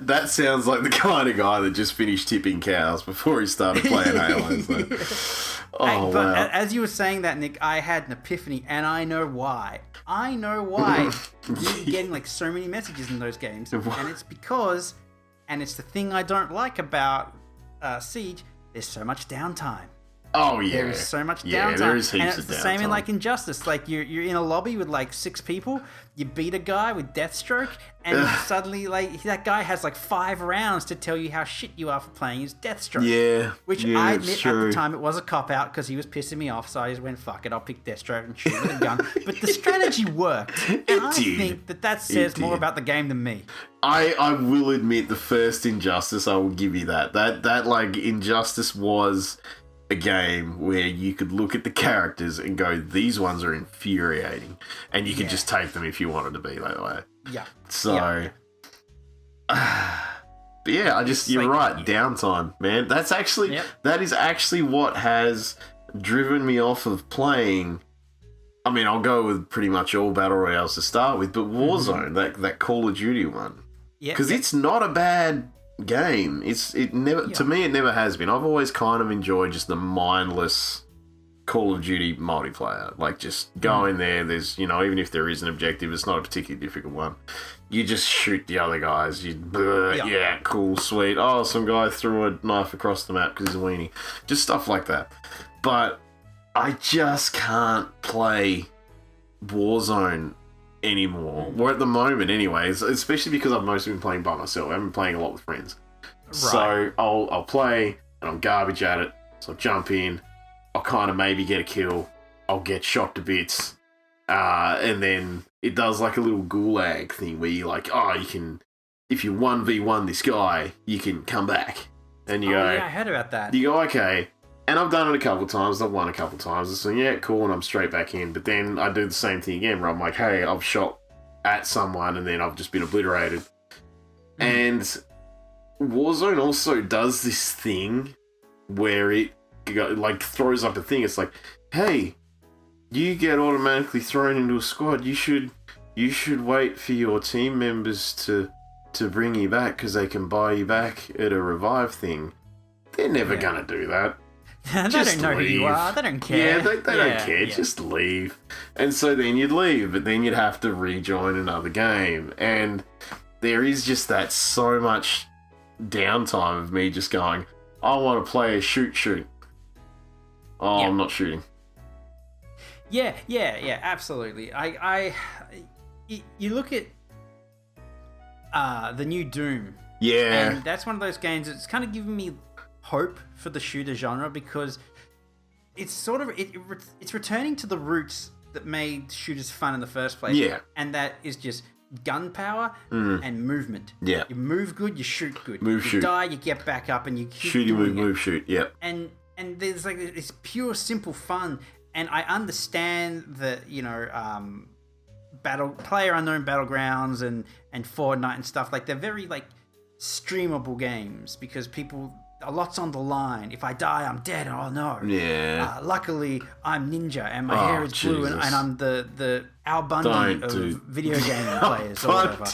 Speaker 2: That sounds like the kind of guy that just finished tipping cows before he started playing Halo. So. Oh,
Speaker 1: But
Speaker 2: wow.
Speaker 1: as you were saying that, Nick, I had an epiphany, and I know why. I know why you're getting like so many messages in those games, and it's because, and it's the thing I don't like about Siege. There's so much downtime.
Speaker 2: Oh, yeah.
Speaker 1: There is so much downtime.
Speaker 2: Yeah, there is heaps
Speaker 1: and
Speaker 2: of
Speaker 1: it's the
Speaker 2: downtime.
Speaker 1: same in like Injustice. Like you're in a lobby with like 6 people, you beat a guy with Deathstroke, and suddenly like that guy has like 5 rounds to tell you how shit you are for playing his Deathstroke.
Speaker 2: Yeah.
Speaker 1: Which
Speaker 2: yeah,
Speaker 1: I
Speaker 2: it's
Speaker 1: admit
Speaker 2: true.
Speaker 1: at the time it was a cop-out because he was pissing me off, so I just went, fuck it, I'll pick Deathstroke and shoot with a gun. But the strategy worked. And I
Speaker 2: did.
Speaker 1: think that says more about the game than me.
Speaker 2: I will admit the first Injustice, I will give you that. That like Injustice was a game where you could look at the characters and go, these ones are infuriating. And you could just take them if you wanted to be that way.
Speaker 1: Yeah.
Speaker 2: So, but yeah, you're
Speaker 1: like-
Speaker 2: right, downtime, man. That is actually what has driven me off of playing. I mean, I'll go with pretty much all Battle Royales to start with, but Warzone, that Call of Duty one.
Speaker 1: Yeah.
Speaker 2: Because it's not a bad game. To me, it never has been. I've always kind of enjoyed just the mindless Call of Duty multiplayer. Like, just go in there, there's, even if there is an objective, it's not a particularly difficult one. You just shoot the other guys. Yeah, cool, sweet. Oh, some guy threw a knife across the map because he's a weenie. Just stuff like that. But I just can't play Warzone anymore. Or at the moment, anyways. Especially because I've mostly been playing by myself. I haven't been playing a lot with friends.
Speaker 1: Right.
Speaker 2: So I'll play, and I'm garbage at it. So I'll jump in. I'll kind of maybe get a kill. I'll get shot to bits. And then it does like a little gulag thing where you're like, you can, if you 1v1 this guy, you can come back. And you go,
Speaker 1: yeah, I heard about that.
Speaker 2: you go, okay. And I've done it a couple of times. I've won a couple of times. So yeah, cool. And I'm straight back in. But then I do the same thing again where I'm like, hey, I've shot at someone and then I've just been obliterated. And Warzone also does this thing where it like throws up a thing. It's like, hey, you get automatically thrown into a squad. You should wait for your team members to bring you back because they can buy you back at a revive thing. They're never gonna do that.
Speaker 1: They
Speaker 2: Just
Speaker 1: don't know who you
Speaker 2: leave.
Speaker 1: are. They don't care.
Speaker 2: Yeah, they don't care.
Speaker 1: Yeah.
Speaker 2: Just leave. And so then you'd leave, but then you'd have to rejoin another game. And there is just that so much downtime of me just going, I want to play a shoot. Oh, I'm not shooting.
Speaker 1: Yeah, absolutely. You look at the new Doom,
Speaker 2: Yeah.
Speaker 1: and that's one of those games that's kind of giving me hope for the shooter genre because it's sort of it's returning to the roots that made shooters fun in the first place.
Speaker 2: Yeah.
Speaker 1: and that is just gun power and movement.
Speaker 2: Yeah.
Speaker 1: You move good, you shoot good.
Speaker 2: Move,
Speaker 1: you
Speaker 2: shoot.
Speaker 1: die, you get back up and you keep
Speaker 2: Shooty,
Speaker 1: doing
Speaker 2: move,
Speaker 1: it.
Speaker 2: shoot. Yep.
Speaker 1: And there's like this pure, simple fun. And I understand that, PlayerUnknown Battlegrounds and Fortnite and stuff, like they're very like streamable games because a lot's on the line. If I die, I'm dead. Oh no.
Speaker 2: Yeah.
Speaker 1: Luckily, I'm Ninja and my hair is blue and I'm the Al Bundy of video game players or whatever.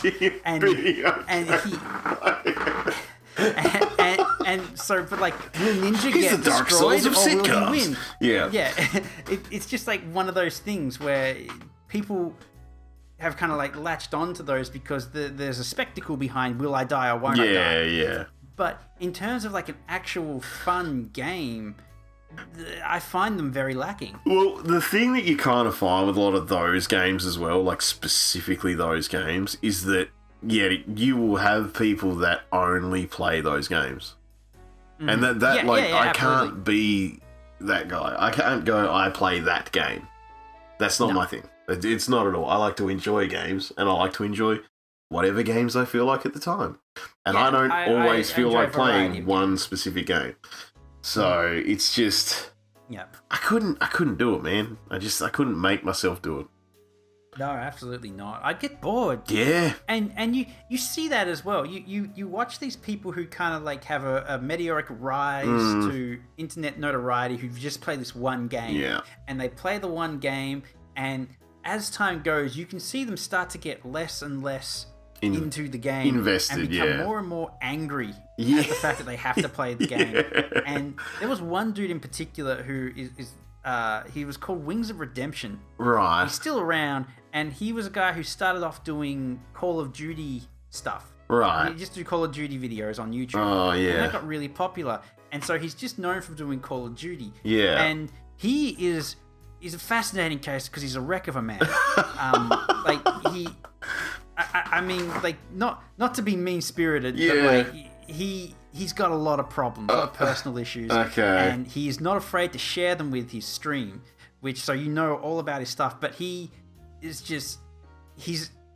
Speaker 1: And so, but like, will Ninja get
Speaker 2: the Dark
Speaker 1: destroyed
Speaker 2: Souls of
Speaker 1: or will
Speaker 2: sitcoms.
Speaker 1: he win?
Speaker 2: Yeah.
Speaker 1: Yeah. It's just like one of those things where people have kind of like latched onto those because there's a spectacle behind will I die or won't I die?
Speaker 2: Yeah.
Speaker 1: But in terms of like an actual fun game, I find them very lacking.
Speaker 2: Well, the thing that you kind of find with a lot of those games as well, like specifically those games, is that, yeah, you will have people that only play those games. Mm-hmm. And I can't be that guy. I can't go, I play that game. That's not my thing. It's not at all. I like to enjoy games, and I like to enjoy whatever games I feel like at the time. And I don't always feel like playing one specific game. So it's just, I couldn't do it, man. I couldn't make myself do it.
Speaker 1: No, absolutely not. I'd get bored.
Speaker 2: Yeah.
Speaker 1: And you see that as well. You watch these people who kind of like have a meteoric rise to internet notoriety who've just played this one game.
Speaker 2: Yeah.
Speaker 1: And they play the one game, and as time goes, you can see them start to get less and less into the game.
Speaker 2: Invested,
Speaker 1: and become more and more angry at the fact that they have to play the game. And there was one dude in particular who he was called Wings of Redemption.
Speaker 2: Right.
Speaker 1: He's still around, and he was a guy who started off doing Call of Duty stuff.
Speaker 2: Right.
Speaker 1: He just do Call of Duty videos on YouTube.
Speaker 2: Oh, yeah.
Speaker 1: And that got really popular. And so he's just known for doing Call of Duty.
Speaker 2: Yeah.
Speaker 1: And he's a fascinating case because he's a wreck of a man. I mean, like, not to be mean-spirited, but like, he's got a lot of problems, a lot of personal issues.
Speaker 2: Okay.
Speaker 1: And he's not afraid to share them with his stream, so you know all about his stuff. But he's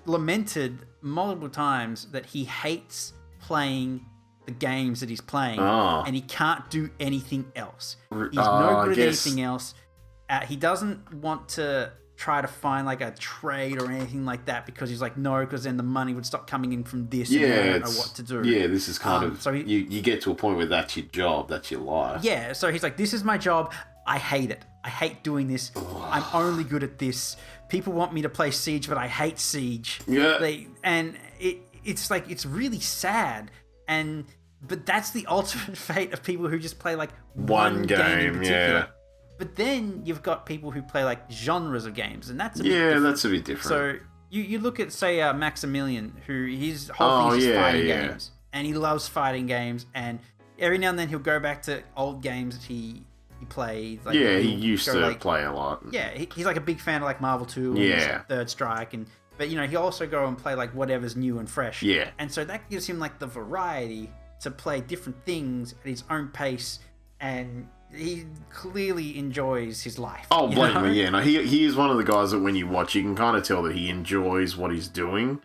Speaker 1: lamented multiple times that he hates playing the games that he's playing, and he can't do anything else. He's no good at anything else. He doesn't want to try to find like a trade or anything like that because he's like, no, because then the money would stop coming in from this and I don't know what to do.
Speaker 2: Yeah, this is kind of, so you get to a point where that's your job, that's your life.
Speaker 1: Yeah, so he's like, this is my job. I hate it. I hate doing this. I'm only good at this. People want me to play Siege, but I hate Siege.
Speaker 2: Yeah.
Speaker 1: It's like, it's really sad. But that's the ultimate fate of people who just play like one game in particular.
Speaker 2: Yeah.
Speaker 1: But then you've got people who play like genres of games, and that's a bit
Speaker 2: different. That's a bit different.
Speaker 1: So you look at, say, Maximilian, who his whole thing is fighting games, and he loves fighting games, and every now and then he'll go back to old games that he played. Like,
Speaker 2: he used to play a lot.
Speaker 1: Yeah, he's like a big fan of like Marvel 2 and Third Strike, but he also go and play like whatever's new and fresh.
Speaker 2: Yeah.
Speaker 1: And so that gives him like the variety to play different things at his own pace, and he clearly enjoys his life.
Speaker 2: Oh, blatantly, yeah. No, he is one of the guys that when you watch, you can kind of tell that he enjoys what he's doing.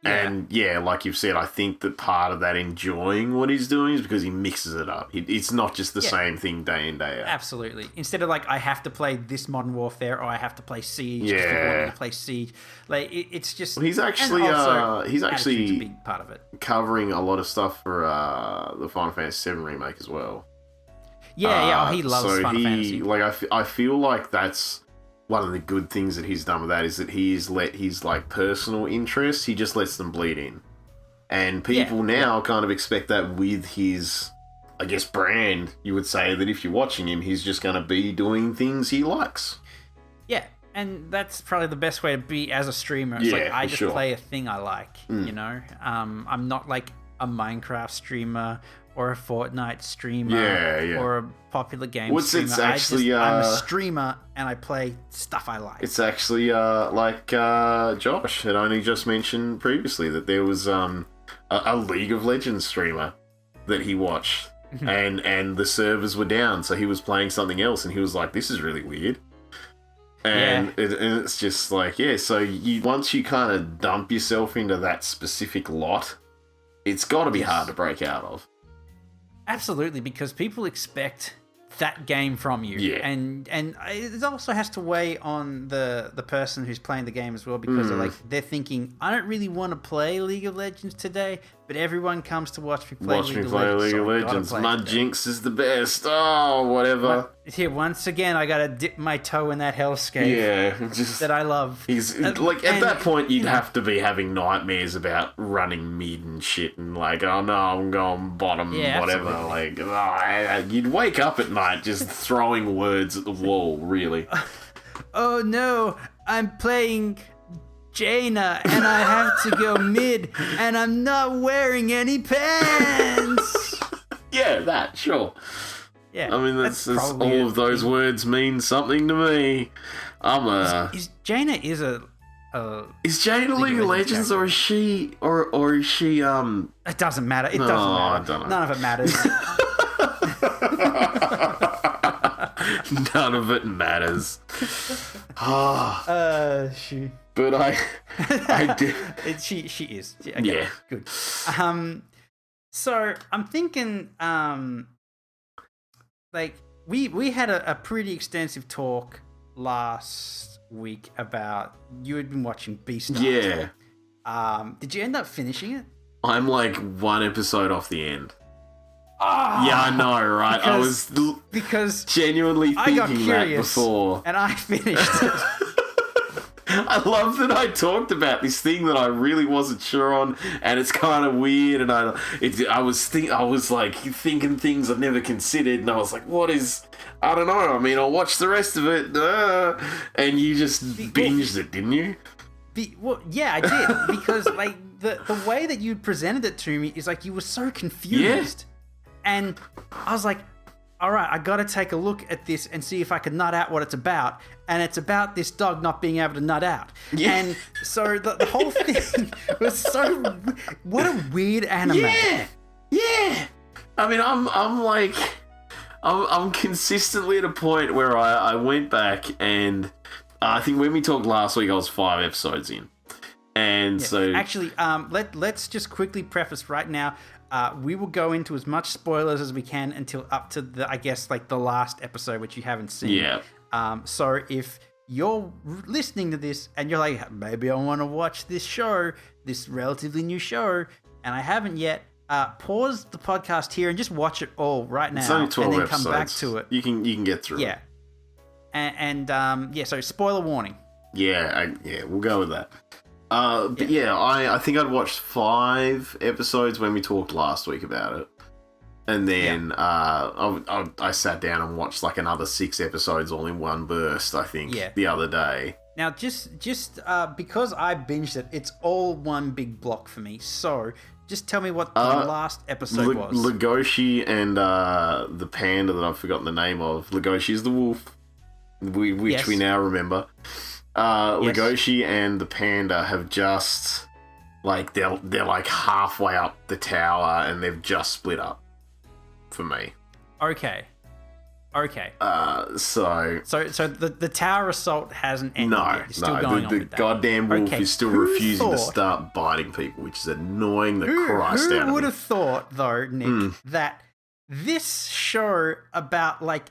Speaker 2: Yeah. And yeah, like you've said, I think that part of that enjoying what he's doing is because he mixes it up. It's not just the same thing day in, day out.
Speaker 1: Absolutely. Instead of like, I have to play this Modern Warfare or I have to play Siege because people want me to play Siege. Like, it's just...
Speaker 2: Well, he's actually
Speaker 1: a big part of it.
Speaker 2: Covering a lot of stuff for the Final Fantasy VII remake as well.
Speaker 1: Yeah, he loves Final Fantasy.
Speaker 2: Like, I feel like that's one of the good things that he's done with that is that he's let his like personal interests, he just lets them bleed in. And people now kind of expect that with his, I guess, brand. You would say that if you're watching him, he's just going to be doing things he likes.
Speaker 1: Yeah, and that's probably the best way to be as a streamer. It's like, I just play a thing I like, you know? I'm not like a Minecraft streamer or a Fortnite streamer or a popular game streamer. I'm a streamer and I play stuff I like.
Speaker 2: It's actually like Josh had only just mentioned previously that there was a League of Legends streamer that he watched and the servers were down, so he was playing something else and he was like, this is really weird. And, and it's just like, so once you kind of dump yourself into that specific lot, it's got to be hard to break out of.
Speaker 1: Absolutely, because people expect that game from you.
Speaker 2: Yeah.
Speaker 1: And it also has to weigh on the person who's playing the game as well, because they're thinking, I don't really want to play League of Legends today, but everyone comes to watch me play League of Legends.
Speaker 2: My Jinx is the best. Oh, whatever.
Speaker 1: Here, once again, I gotta dip my toe in that hellscape that I love.
Speaker 2: At that point, you'd have to be having nightmares about running mid and shit, and like, oh no, I'm going bottom, whatever. Absolutely. Like, you'd wake up at night just throwing words at the wall, really.
Speaker 1: Oh no, I'm playing Jaina, and I have to go mid, and I'm not wearing any pants.
Speaker 2: Sure.
Speaker 1: Yeah,
Speaker 2: I mean, that's all of those words mean something to me.
Speaker 1: Jaina
Speaker 2: is Jaina League of Legends, or is she
Speaker 1: It doesn't matter. It doesn't matter. I don't know. None of it matters.
Speaker 2: None of it matters.
Speaker 1: She.
Speaker 2: But I did.
Speaker 1: She is. Okay, good. So I'm thinking, like we had a pretty extensive talk last week about you had been watching Beastars.
Speaker 2: Yeah.
Speaker 1: Did you end up finishing it?
Speaker 2: I'm like one episode off the end.
Speaker 1: Oh,
Speaker 2: yeah, I know, right? I was genuinely thinking that before,
Speaker 1: and I finished it.
Speaker 2: I love that I talked about this thing that I really wasn't sure on, and it's kind of weird. And I was thinking things I've never considered, and I was like, "What is? I don't know. I mean, I'll watch the rest of it." And you just binged it, didn't you?
Speaker 1: Yeah, I did, because like the way that you presented it to me is like you were so confused, and I was like, all right, I got to take a look at this and see if I can nut out what it's about. And it's about this dog not being able to nut out. Yeah. And so the whole thing was so... What a weird anime.
Speaker 2: Yeah. I mean, I'm consistently at a point where I went back, and I think when we talked last week, I was 5 episodes in. And so...
Speaker 1: Actually, let's just quickly preface right now. We will go into as much spoilers as we can until up to the last episode, which you haven't seen.
Speaker 2: Yeah.
Speaker 1: So if you're listening to this and you're like, maybe I want to watch this show, this relatively new show, and I haven't yet, pause the podcast here and just watch it all right now.
Speaker 2: It's only 12
Speaker 1: and then
Speaker 2: episodes.
Speaker 1: Come back to it.
Speaker 2: You can get through it.
Speaker 1: And so spoiler warning.
Speaker 2: Yeah, we'll go with that. But I think I'd watched 5 episodes when we talked last week about it. And then I sat down and watched like another 6 episodes all in one burst, I think, the other day.
Speaker 1: Now, just because I binged it, it's all one big block for me. So just tell me what the last episode was.
Speaker 2: Legoshi and the panda that I've forgotten the name of. Legoshi's the wolf, which we now remember. Legoshi and the panda have just like they're like halfway up the tower, and they've just split up for me.
Speaker 1: Okay.
Speaker 2: So
Speaker 1: the tower assault hasn't ended yet. It's still going on
Speaker 2: the
Speaker 1: with that.
Speaker 2: Goddamn wolf is still refusing to start biting people, which is annoying the Christ out of me.
Speaker 1: Who would have thought, though, Nick, that this show about like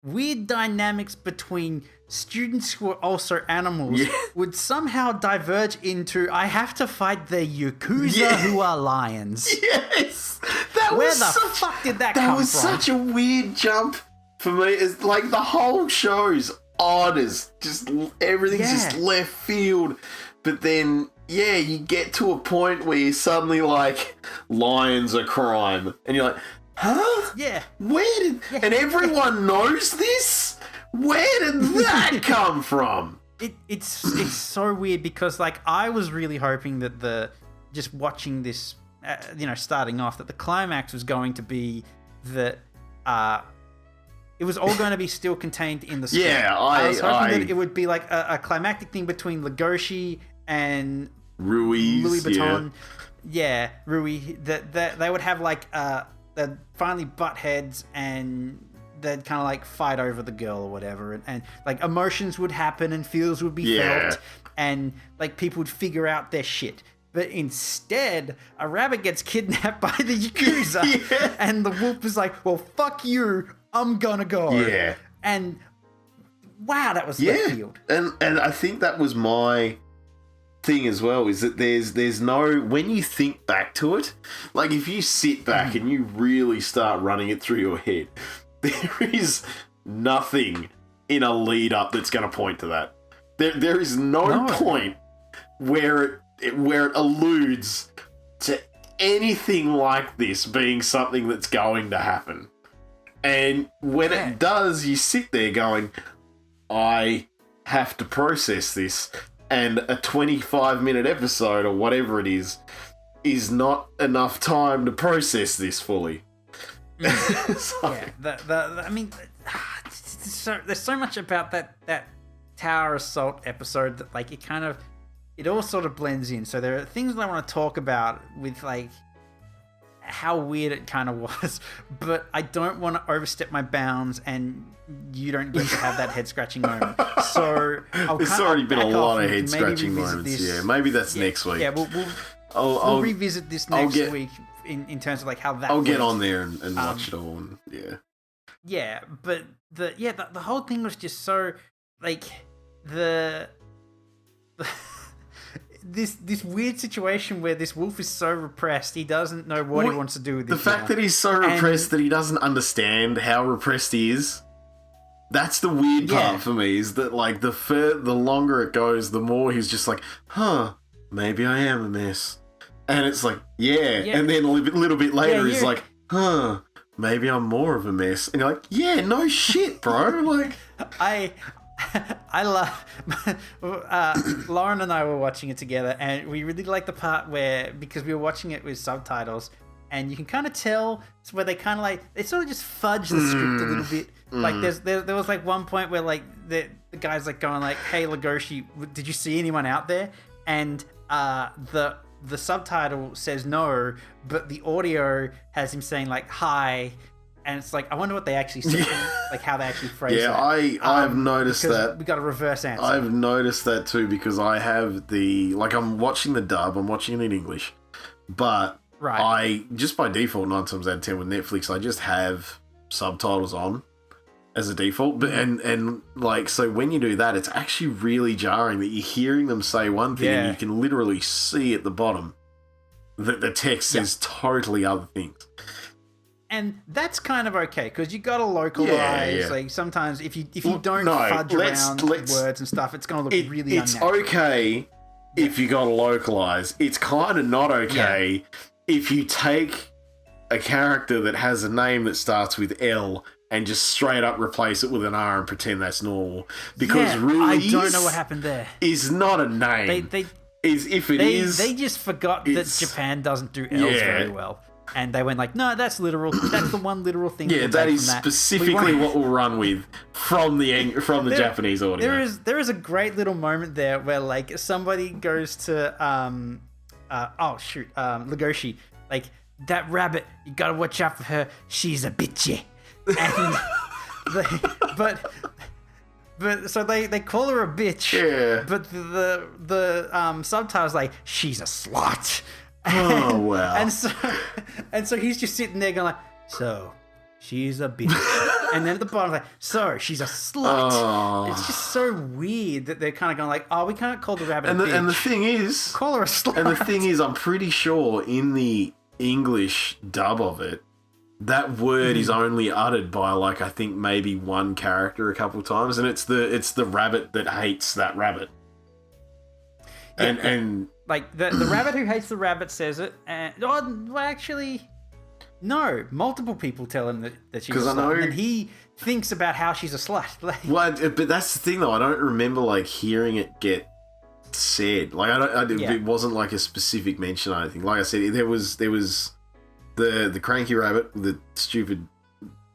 Speaker 1: weird dynamics between students who are also animals would somehow diverge into I have to fight the Yakuza who are lions.
Speaker 2: Yes!
Speaker 1: Where the fuck did that come from?
Speaker 2: That was such a weird jump for me. It's like the whole show's odd as just everything's just left field. But then, you get to a point where you're suddenly like, lions are crime. And you're like, huh?
Speaker 1: Yeah.
Speaker 2: Where did... And everyone knows this? Where did that come from?
Speaker 1: It's so weird because like I was really hoping that just watching this, starting off, that the climax was going to be that it was all going to be still contained in the script.
Speaker 2: Yeah,
Speaker 1: I was hoping that it would be like a climactic thing between Legoshi and Louis Vuitton. Yeah, Rui. That they would have like they'd finally butt heads and they'd kind of like fight over the girl or whatever, and like emotions would happen and feels would be felt, and like people would figure out their shit. But instead, a rabbit gets kidnapped by the Yakuza, and the wolf is like, well, fuck you, I'm gonna go.
Speaker 2: Yeah.
Speaker 1: And wow, that was left field.
Speaker 2: And I think that was my thing as well, is that there's no, when you think back to it, like if you sit back and you really start running it through your head, there is nothing in a lead up that's going to point to that. There is no point where it alludes to anything like this being something that's going to happen. And when it does, you sit there going, I have to process this. And a 25-minute episode or whatever it is not enough time to process this fully.
Speaker 1: I mean, there's so much about that Tower Assault episode that like it all sort of blends in. So there are things that I want to talk about with like how weird it kind of was, but I don't want to overstep my bounds and you don't get to have that head scratching moment. So
Speaker 2: there's already been a lot of head scratching moments. Yeah, maybe that's next week.
Speaker 1: Yeah, we'll revisit this next week in terms of like how that.
Speaker 2: I'll get on there and watch it all. And,
Speaker 1: yeah, but the whole thing was just so like this weird situation where this wolf is so repressed he doesn't know what he wants to do with it.
Speaker 2: The fact that he's so repressed that he doesn't understand how repressed he is. That's the weird part for me, is that like the longer it goes, the more he's just like, maybe I am a mess. And it's like, and then a little bit later he's like, maybe I'm more of a mess. And you're like, yeah, no shit, bro. Like
Speaker 1: I love Lauren and I were watching it together, and we really liked the part where, because we were watching it with subtitles, and you can kind of tell it's where they kind of like they sort of just fudge the script a little bit. Like there was like one point where like the guy's like going like, "Hey Legoshi, did you see anyone out there?" And the subtitle says no, but the audio has him saying like "hi." And it's like, I wonder what they actually said, like how they actually phrase that.
Speaker 2: I've noticed that.
Speaker 1: We got a reverse answer.
Speaker 2: I've noticed that too, because I have I'm watching the dub, I'm watching it in English, but I just by default 9 times out of 10 with Netflix, I just have subtitles on as a default. But and like, so when you do that, it's actually really jarring that you're hearing them say one thing and you can literally see at the bottom that the text says totally other things.
Speaker 1: And that's kind of okay, because you got to localize. Like sometimes if you don't fudge around words and stuff, it's going to look really unnatural.
Speaker 2: It's okay if you got to localize. It's kind of not okay if you take a character that has a name that starts with L and just straight up replace it with an R and pretend that's normal. Because
Speaker 1: I don't know what happened there.
Speaker 2: Is not a name. They
Speaker 1: just forgot that Japan doesn't do L's very well. And they went like, no, that's literal. That's the one literal thing.
Speaker 2: Yeah, that is specifically what we'll run with from the Japanese audio.
Speaker 1: There is a great little moment there where like somebody goes to Legoshi, like, that rabbit, you gotta watch out for her. She's a bitchy. And but so they call her a bitch.
Speaker 2: Yeah.
Speaker 1: But the subtitles like, she's a slut.
Speaker 2: Oh wow!
Speaker 1: And so he's just sitting there going like, so she's a bitch, and then at the bottom like, so she's a slut. Oh. It's just so weird that they're kind of going like, oh, we can't call the rabbit a bitch.
Speaker 2: And the thing is,
Speaker 1: call her a slut.
Speaker 2: And the thing is, I'm pretty sure in the English dub of it, that word is only uttered by like I think maybe one character a couple of times, and it's the rabbit that hates that rabbit. And
Speaker 1: like the rabbit who hates the rabbit says it, and multiple people tell him that she's a slut, and he thinks about how she's a slut.
Speaker 2: But that's the thing though. I don't remember like hearing it get said. Like it wasn't like a specific mention or anything. Like I said, there was the cranky rabbit, the stupid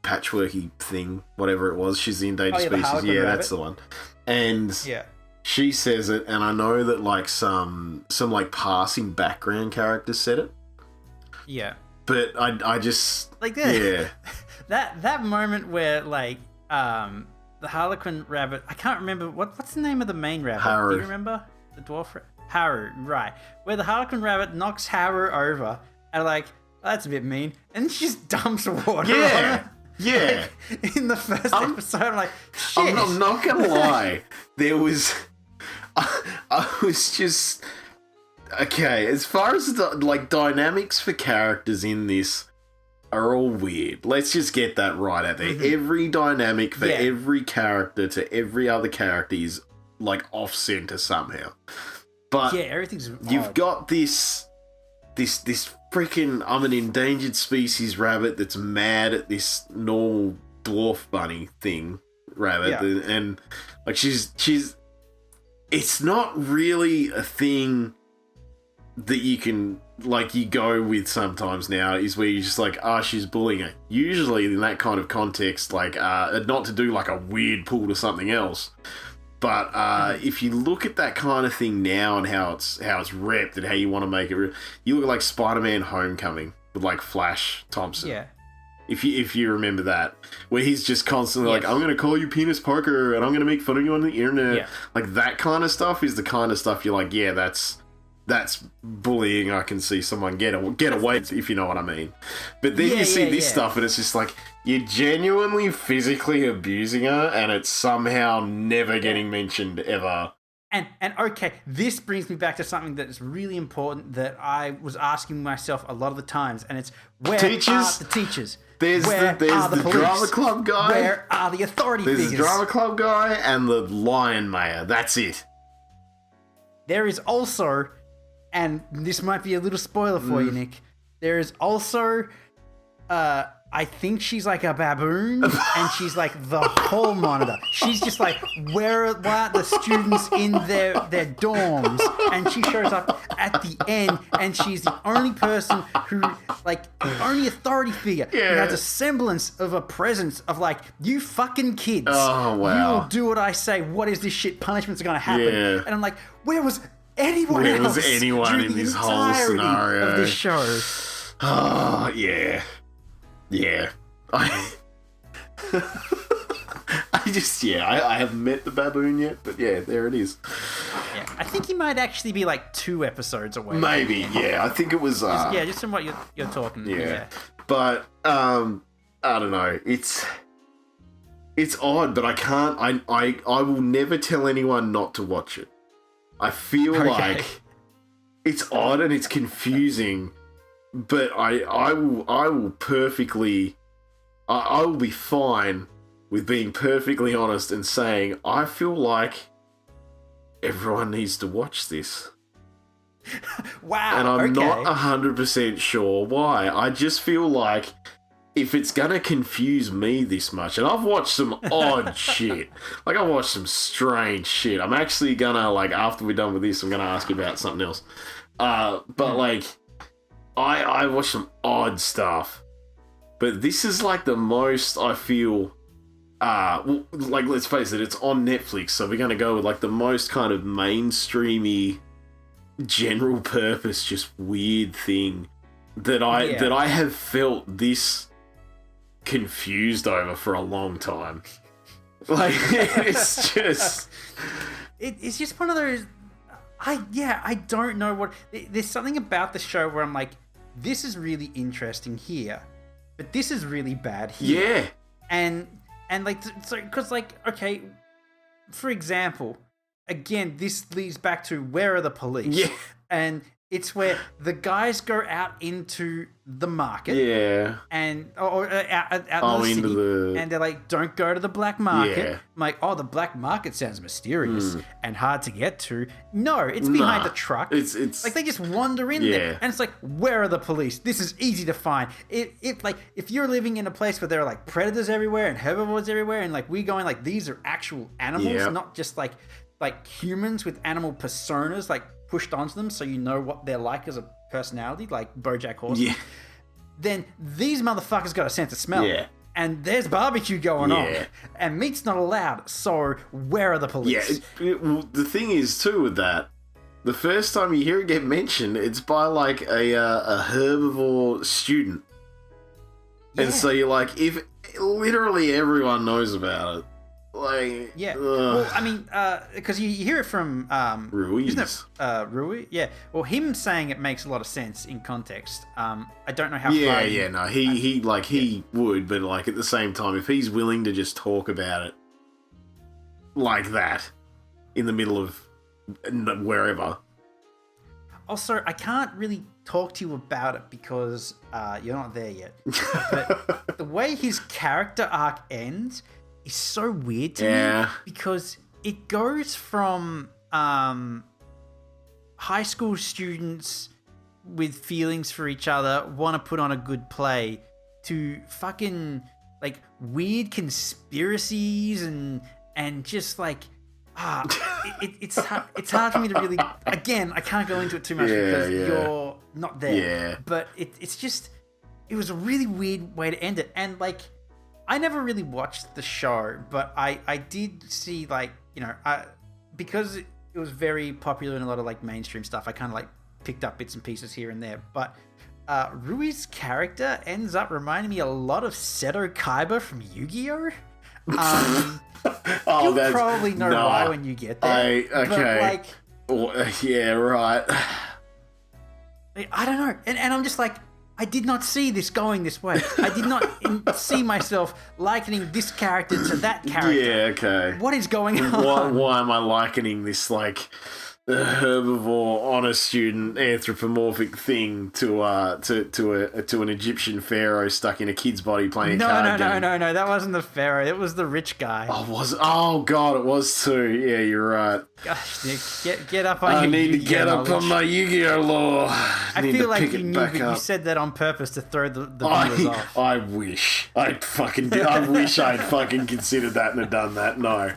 Speaker 2: patchworky thing, whatever it was. She's the endangered species. Yeah, that's the one. And she says it, and I know that like some like passing background characters said it.
Speaker 1: Yeah.
Speaker 2: But I just
Speaker 1: like that.
Speaker 2: Yeah.
Speaker 1: that moment where like the Harlequin rabbit, I can't remember what's the name of the main rabbit.
Speaker 2: Haru.
Speaker 1: Do you remember the dwarf Haru? Right, where the Harlequin rabbit knocks Haru over and like, that's a bit mean, and she just dumps water on her.
Speaker 2: Yeah.
Speaker 1: In the first episode, I'm like, shit.
Speaker 2: I'm not gonna lie. There was, I was just okay. As far as the like dynamics for characters in this are all weird. Let's just get that right out there. Mm-hmm. Every dynamic for every character to every other character is like off center somehow. But
Speaker 1: everything's
Speaker 2: you've
Speaker 1: odd.
Speaker 2: got this freaking I'm an endangered species rabbit that's mad at this normal dwarf bunny thing rabbit, and like she's it's not really a thing that you can like you go with sometimes now is where you're just like, she's bullying her. Usually in that kind of context, like not to do like a weird pull to something else. But if you look at that kind of thing now and how it's repped and how you want to make it, you look at like Spider-Man: Homecoming with like Flash Thompson.
Speaker 1: Yeah.
Speaker 2: If you remember that, where he's just constantly like, I'm gonna call you Penis Parker and I'm gonna make fun of you on the internet.
Speaker 1: Yeah.
Speaker 2: Like that kind of stuff is the kind of stuff you're like, yeah, that's bullying. I can see someone get away, if you know what I mean. But then you see this stuff and it's just like, you're genuinely physically abusing her and it's somehow never getting mentioned ever.
Speaker 1: And okay, this brings me back to something that is really important that I was asking myself a lot of the times, and it's where are the teachers?
Speaker 2: There's the drama club guy.
Speaker 1: Where are the authority figures?
Speaker 2: There's the drama club guy and the lion mayor. That's it.
Speaker 1: There is also, and this might be a little spoiler for you, Nick, there is also, I think she's like a baboon, and she's like the hall monitor. She's just like, where are the students in their dorms? And she shows up at the end, and she's the only person who, like, the only authority figure who has a semblance of a presence of like, you fucking kids.
Speaker 2: Oh, wow.
Speaker 1: You will do what I say. What is this shit? Punishment's going to happen.
Speaker 2: Yeah.
Speaker 1: And I'm like, where was anyone
Speaker 2: Where
Speaker 1: else
Speaker 2: was anyone in this whole scenario
Speaker 1: of this show?
Speaker 2: Oh, yeah. Yeah. I haven't met the baboon yet, but yeah, there it is.
Speaker 1: Yeah, I think he might actually be like 2 episodes away.
Speaker 2: Maybe, yeah. I think it was.
Speaker 1: Just from what you're talking.
Speaker 2: Yeah. But I don't know. It's odd, but I can't. I will never tell anyone not to watch it. I feel like it's odd and it's confusing, but I will perfectly. I will be fine with being perfectly honest and saying I feel like everyone needs to watch this.
Speaker 1: Wow.
Speaker 2: And I'm not 100% sure why. I just feel like if it's going to confuse me this much, and I've watched some odd shit. Like, I've watched some strange shit. I'm actually going to, like, after we're done with this, I'm going to ask you about something else. But, like, I watched some odd stuff. But this is like the most I feel, well, like, let's face it, it's on Netflix, so we're going to go with like the most kind of mainstreamy, general purpose, just weird thing that I have felt this confused over for a long time. Like, it's just...
Speaker 1: It's just one of those... I don't know what... There's something about the show where I'm like, this is really interesting here. But this is really bad here.
Speaker 2: Yeah.
Speaker 1: And like, so, because like, okay, for example, again, this leads back to where are the police?
Speaker 2: Yeah.
Speaker 1: And it's where the guys go out into the market.
Speaker 2: Yeah.
Speaker 1: And, or out of the city. And they're like, don't go to the black market.
Speaker 2: Yeah.
Speaker 1: I'm like, oh, the black market sounds mysterious and hard to get to. No, it's behind the truck.
Speaker 2: It's
Speaker 1: like they just wander in there. And it's like, where are the police? This is easy to find. If you're living in a place where there are like predators everywhere and herbivores everywhere, and like we going like, these are actual animals, not just like humans with animal personas like pushed onto them so you know what they're like as a personality, like BoJack Horseman, then these motherfuckers got a sense of smell.
Speaker 2: Yeah.
Speaker 1: And there's barbecue going on. And meat's not allowed, so where are the police?
Speaker 2: Yeah, well, the thing is, too, with that, the first time you hear it get mentioned, it's by, like, a herbivore student. Yeah. And so you're like, if literally everyone knows about it. Like,
Speaker 1: yeah. Well, I mean, because you hear it from
Speaker 2: Ruiz.
Speaker 1: Isn't it Rui? Yeah. Well, him saying it makes a lot of sense in context. I don't know how.
Speaker 2: Yeah,
Speaker 1: far
Speaker 2: no, he would, but like at the same time, if he's willing to just talk about it like that in the middle of wherever.
Speaker 1: Also, I can't really talk to you about it because you're not there yet. But the way his character arc ends is so weird to me because it goes from high school students with feelings for each other, want to put on a good play, to fucking like weird conspiracies and just like it's hard for me to really, again, I can't go into it too much because you're not there.
Speaker 2: Yeah.
Speaker 1: But it's just, it was a really weird way to end it. And like, I never really watched the show, but I did see like, you know, because it was very popular in a lot of like mainstream stuff, I kind of like picked up bits and pieces here and there. But Rui's character ends up reminding me a lot of Seto Kaiba from Yu-Gi-Oh! You'll probably know why when you get there.
Speaker 2: Okay.
Speaker 1: But like,
Speaker 2: yeah, right.
Speaker 1: I don't know. And I'm just like, I did not see this going this way. I did not see myself likening this character to that character.
Speaker 2: Yeah, okay.
Speaker 1: What is going on?
Speaker 2: Why am I likening this, like, herbivore, honor student, anthropomorphic thing to an Egyptian pharaoh stuck in a kid's body playing a card game?
Speaker 1: No. That wasn't the pharaoh. It was the rich guy.
Speaker 2: Oh, was it? Oh, God, it was too. Yeah, you're right.
Speaker 1: Gosh, Nick, get up on
Speaker 2: I
Speaker 1: your
Speaker 2: need to
Speaker 1: Yu-Gi-Oh
Speaker 2: get
Speaker 1: knowledge.
Speaker 2: up on my Yu-Gi-Oh lore.
Speaker 1: I feel like you knew, but you said that on purpose to throw the viewers off.
Speaker 2: I wish. I wish I'd fucking considered that and had done that. No.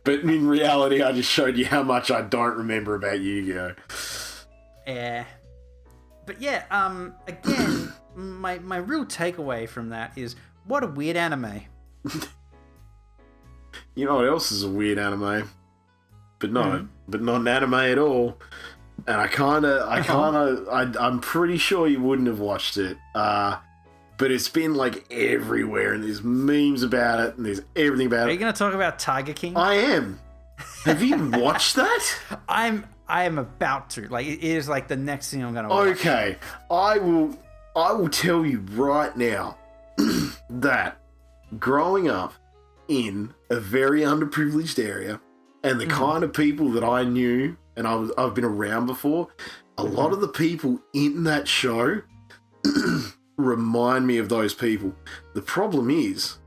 Speaker 2: But in reality, I just showed you how much I don't remember about Yu-Gi-Oh.
Speaker 1: Yeah. But yeah, again, my real takeaway from that is, what a weird anime.
Speaker 2: You know what else is a weird anime? But not an anime at all. And I'm pretty sure you wouldn't have watched it. But it's been like everywhere, and there's memes about it, and there's everything about it.
Speaker 1: Are you going to talk about Tiger King?
Speaker 2: I am. Have you watched that?
Speaker 1: I am about to. Like, it is like the next thing I'm going to watch.
Speaker 2: Okay, I will tell you right now that growing up in a very underprivileged area, and the kind of people that I knew and I've been around before, a lot of the people in that show remind me of those people. The problem is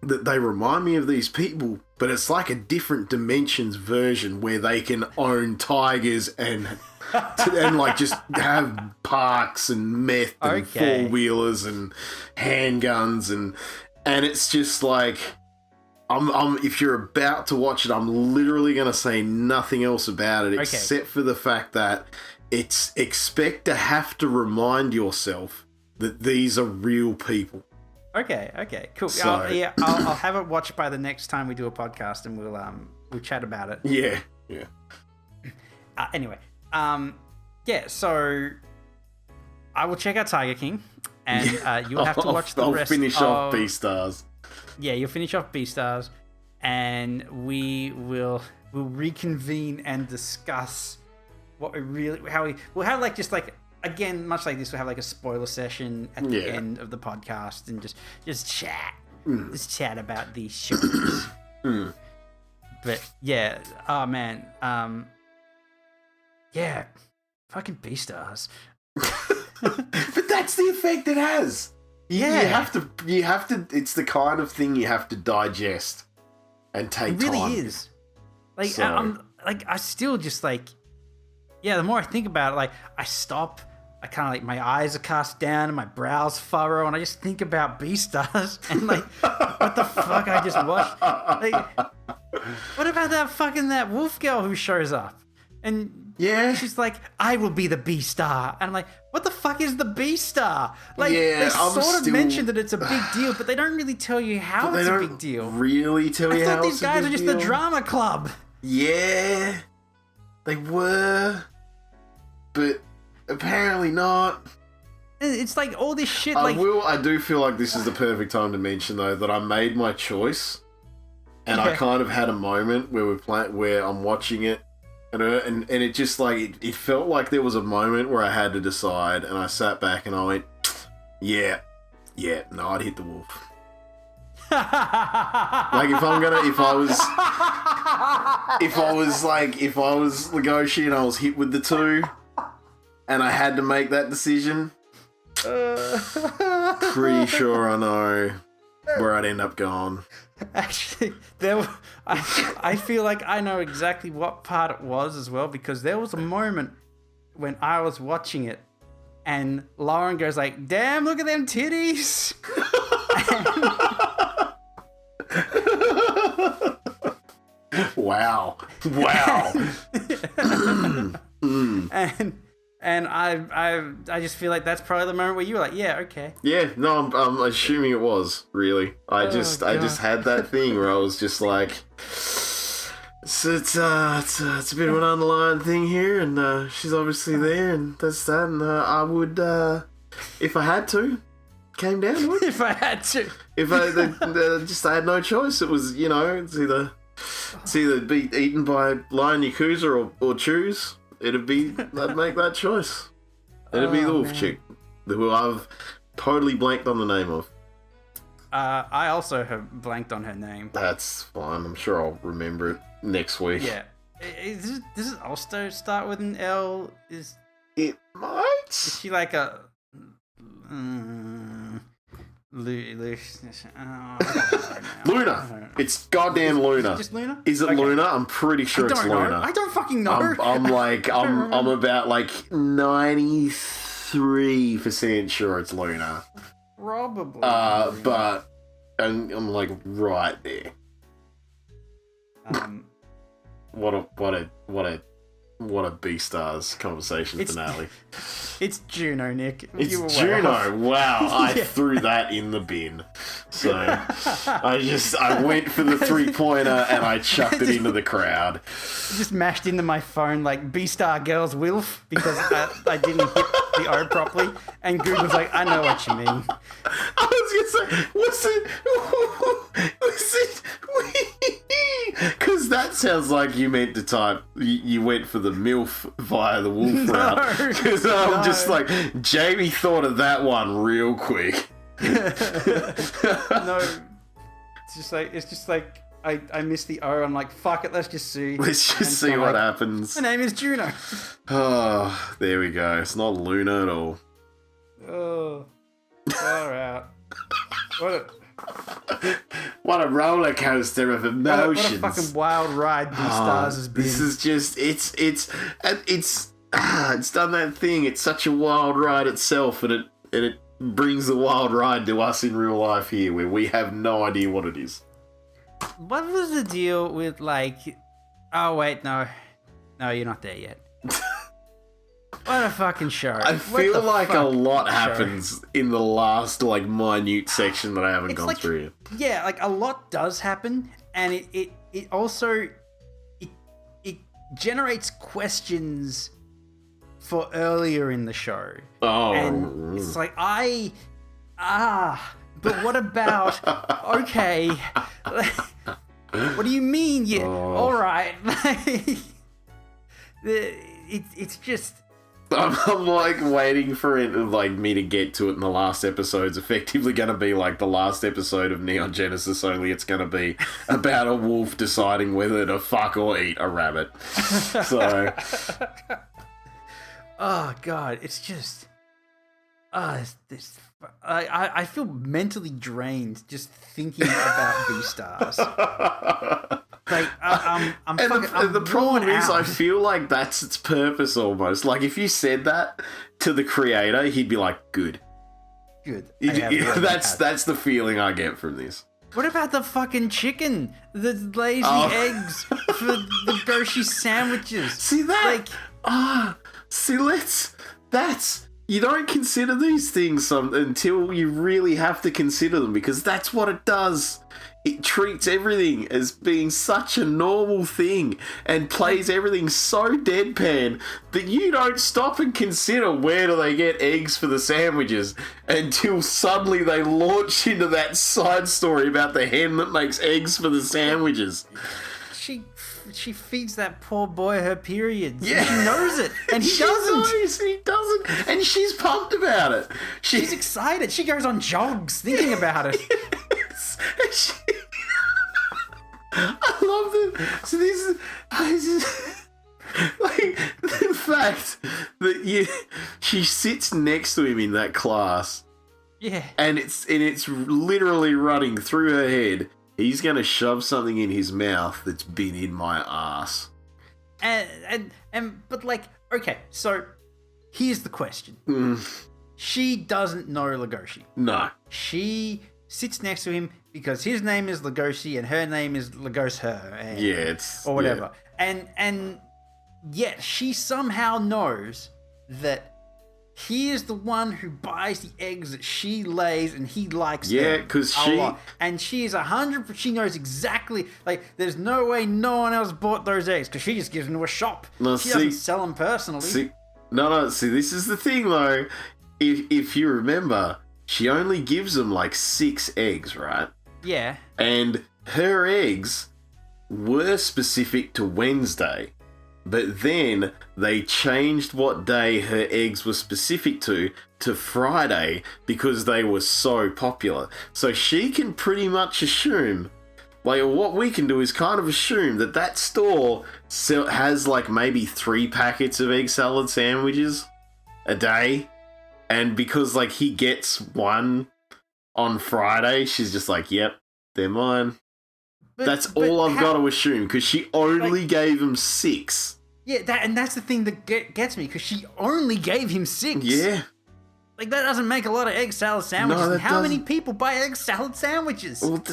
Speaker 2: that they remind me of these people, but it's like a different dimensions version where they can own tigers and like just have parks and meth and four-wheelers and handguns and it's just like, if you're about to watch it, I'm literally going to say nothing else about it except for the fact that it's expect to have to remind yourself that these are real people.
Speaker 1: Okay, cool.
Speaker 2: So,
Speaker 1: I'll have it watched by the next time we do a podcast, and we'll chat about it.
Speaker 2: Yeah.
Speaker 1: Anyway, so I will check out Tiger King, and you'll have to watch the rest.
Speaker 2: I'll finish off Beastars.
Speaker 1: Yeah, you'll finish off Beastars, and we'll reconvene and discuss what we'll have like just like. Again, much like this, we'll have like a spoiler session at the end of the podcast and just chat. Just chat about these shows. But yeah, oh man. Yeah, fucking Beastars.
Speaker 2: But that's the effect it has.
Speaker 1: Yeah.
Speaker 2: You have to, it's the kind of thing you have to digest and take time.
Speaker 1: It really is. Like, I still just like, yeah, the more I think about it, like, I stop. I kind of like, my eyes are cast down and my brows furrow, and I just think about Beastars and like, what the fuck I just watched? Like, what about that wolf girl who shows up? And she's like, I will be the Beastar. And I'm like, what the fuck is the Beastar? Like, they sort of mentioned that it's a big deal, but they don't really tell you how it's a big deal.
Speaker 2: Really tell you how it's a big deal?
Speaker 1: I thought these guys are just the drama club.
Speaker 2: Yeah, they were, but apparently not.
Speaker 1: It's like all this shit.
Speaker 2: I do feel like this is the perfect time to mention though that I made my choice, and I kind of had a moment where where I'm watching it, and it just like it felt like there was a moment where I had to decide, and I sat back and I went, yeah, no, I'd hit the wolf. Like if I was Legoshi and I was hit with the two, and I had to make that decision. Pretty sure I know where I'd end up going.
Speaker 1: Actually, I feel like I know exactly what part it was as well, because there was a moment when I was watching it and Lauren goes like, damn, look at them titties.
Speaker 2: Wow.
Speaker 1: And I just feel like that's probably the moment where you were like, yeah, okay.
Speaker 2: Yeah, no, I'm assuming it was, really. I just had that thing where I was just like, it's a bit of an underlying thing here, and she's obviously there, and that's that, and I would, if I had to, came down to it.
Speaker 1: If I had to.
Speaker 2: If I had no choice. It was, it's either be eaten by lion yakuza or choose. I'd make that choice. It'd be the wolf chick, who I've totally blanked on the name of.
Speaker 1: I also have blanked on her name.
Speaker 2: That's fine. I'm sure I'll remember it next week.
Speaker 1: Yeah. Does it also start with an L?
Speaker 2: It might?
Speaker 1: Is she like a...
Speaker 2: Luna. It's goddamn Luna.
Speaker 1: Is it just Luna?
Speaker 2: Is it Luna? I'm pretty sure it's Luna.
Speaker 1: I don't fucking know.
Speaker 2: I'm about like 93% sure it's Luna.
Speaker 1: Probably.
Speaker 2: But I'm like right there. What a B-Stars conversation finale.
Speaker 1: It's Juno, Nick.
Speaker 2: It's Juno. Wow, I threw that in the bin. So I went for the 3-pointer and I chucked it into the crowd.
Speaker 1: Just mashed into my phone like B-Star Girls Wilf because I didn't hit the O properly, and Google's like, I know what you mean.
Speaker 2: I was gonna say, what's it? Because that sounds like you meant to type. You went for the MILF via the wolf route. Because just like Jamie thought of that one real quick.
Speaker 1: No, it's just like I missed the O. I'm like, fuck it, let's just see.
Speaker 2: Let's just see what happens.
Speaker 1: My name is Juno.
Speaker 2: Oh, there we go. It's not Luna at all.
Speaker 1: Oh, far out.
Speaker 2: What a roller coaster of emotions!
Speaker 1: What a fucking wild ride B-Stars has been.
Speaker 2: This is just it's done that thing. It's such a wild ride itself, and it brings the wild ride to us in real life here, where we have no idea what it is.
Speaker 1: What was the deal with like? Oh wait, no, you're not there yet. What a fucking show.
Speaker 2: I feel like a lot happens in the last, like, minute section that I haven't gone through yet.
Speaker 1: Yeah, like, a lot does happen, and it also... It generates questions for earlier in the show.
Speaker 2: Oh.
Speaker 1: And it's like, but what about... Okay. What do you mean? Yeah, alright. It's just...
Speaker 2: I'm like waiting for it, like me to get to it in the last episode's effectively going to be like the last episode of Neon Genesis, only it's going to be about a wolf deciding whether to fuck or eat a rabbit. So...
Speaker 1: Oh, God, it's just... I feel mentally drained just thinking about B-Stars. Like,
Speaker 2: the problem is, I feel like that's its purpose almost. Like, if you said that to the creator, he'd be like, good. That's the feeling I get from this.
Speaker 1: What about the fucking chicken that lays the eggs for the Goshi sandwiches?
Speaker 2: See that? Like, you don't consider these things until you really have to consider them, because that's what it does. it treats everything as being such a normal thing and plays everything so deadpan that you don't stop and consider where do they get eggs for the sandwiches until suddenly they launch into that side story about the hen that makes eggs for the sandwiches.
Speaker 1: She feeds that poor boy her periods.
Speaker 2: Yeah.
Speaker 1: She knows it, and he doesn't.
Speaker 2: He doesn't, and she's pumped about it.
Speaker 1: She's excited. She goes on jogs thinking about it.
Speaker 2: Yes. I love that. So this is like the fact that she sits next to him in that class.
Speaker 1: Yeah.
Speaker 2: And it's literally running through her head. He's gonna shove something in his mouth that's been in my ass.
Speaker 1: But like, okay, so here's the question. She doesn't know Legoshi.
Speaker 2: No.
Speaker 1: She sits next to him because his name is Legoshi and her name is Legos her. Or whatever. Yeah. And yet she somehow knows that he is the one who buys the eggs that she lays and he likes them.
Speaker 2: Yeah, because
Speaker 1: And she is 100%, she knows exactly, like, there's no way no one else bought those eggs because she just gives them to a shop. She doesn't sell them personally.
Speaker 2: See, this is the thing though. If you remember, she only gives them like 6 eggs, right?
Speaker 1: Yeah.
Speaker 2: And her eggs were specific to Wednesday. But then they changed what day her eggs were specific to Friday because they were so popular. So she can pretty much assume, like what we can do is kind of assume that store has like maybe 3 packets of egg salad sandwiches a day. And because like he gets one on Friday, she's just like, yep, they're mine. That's all I've got to assume because she only gave him 6.
Speaker 1: Yeah, that's the thing that gets me because she only gave him 6.
Speaker 2: Yeah.
Speaker 1: Like, that doesn't make a lot of egg salad sandwiches.
Speaker 2: No,
Speaker 1: how many people buy egg salad sandwiches?
Speaker 2: Well,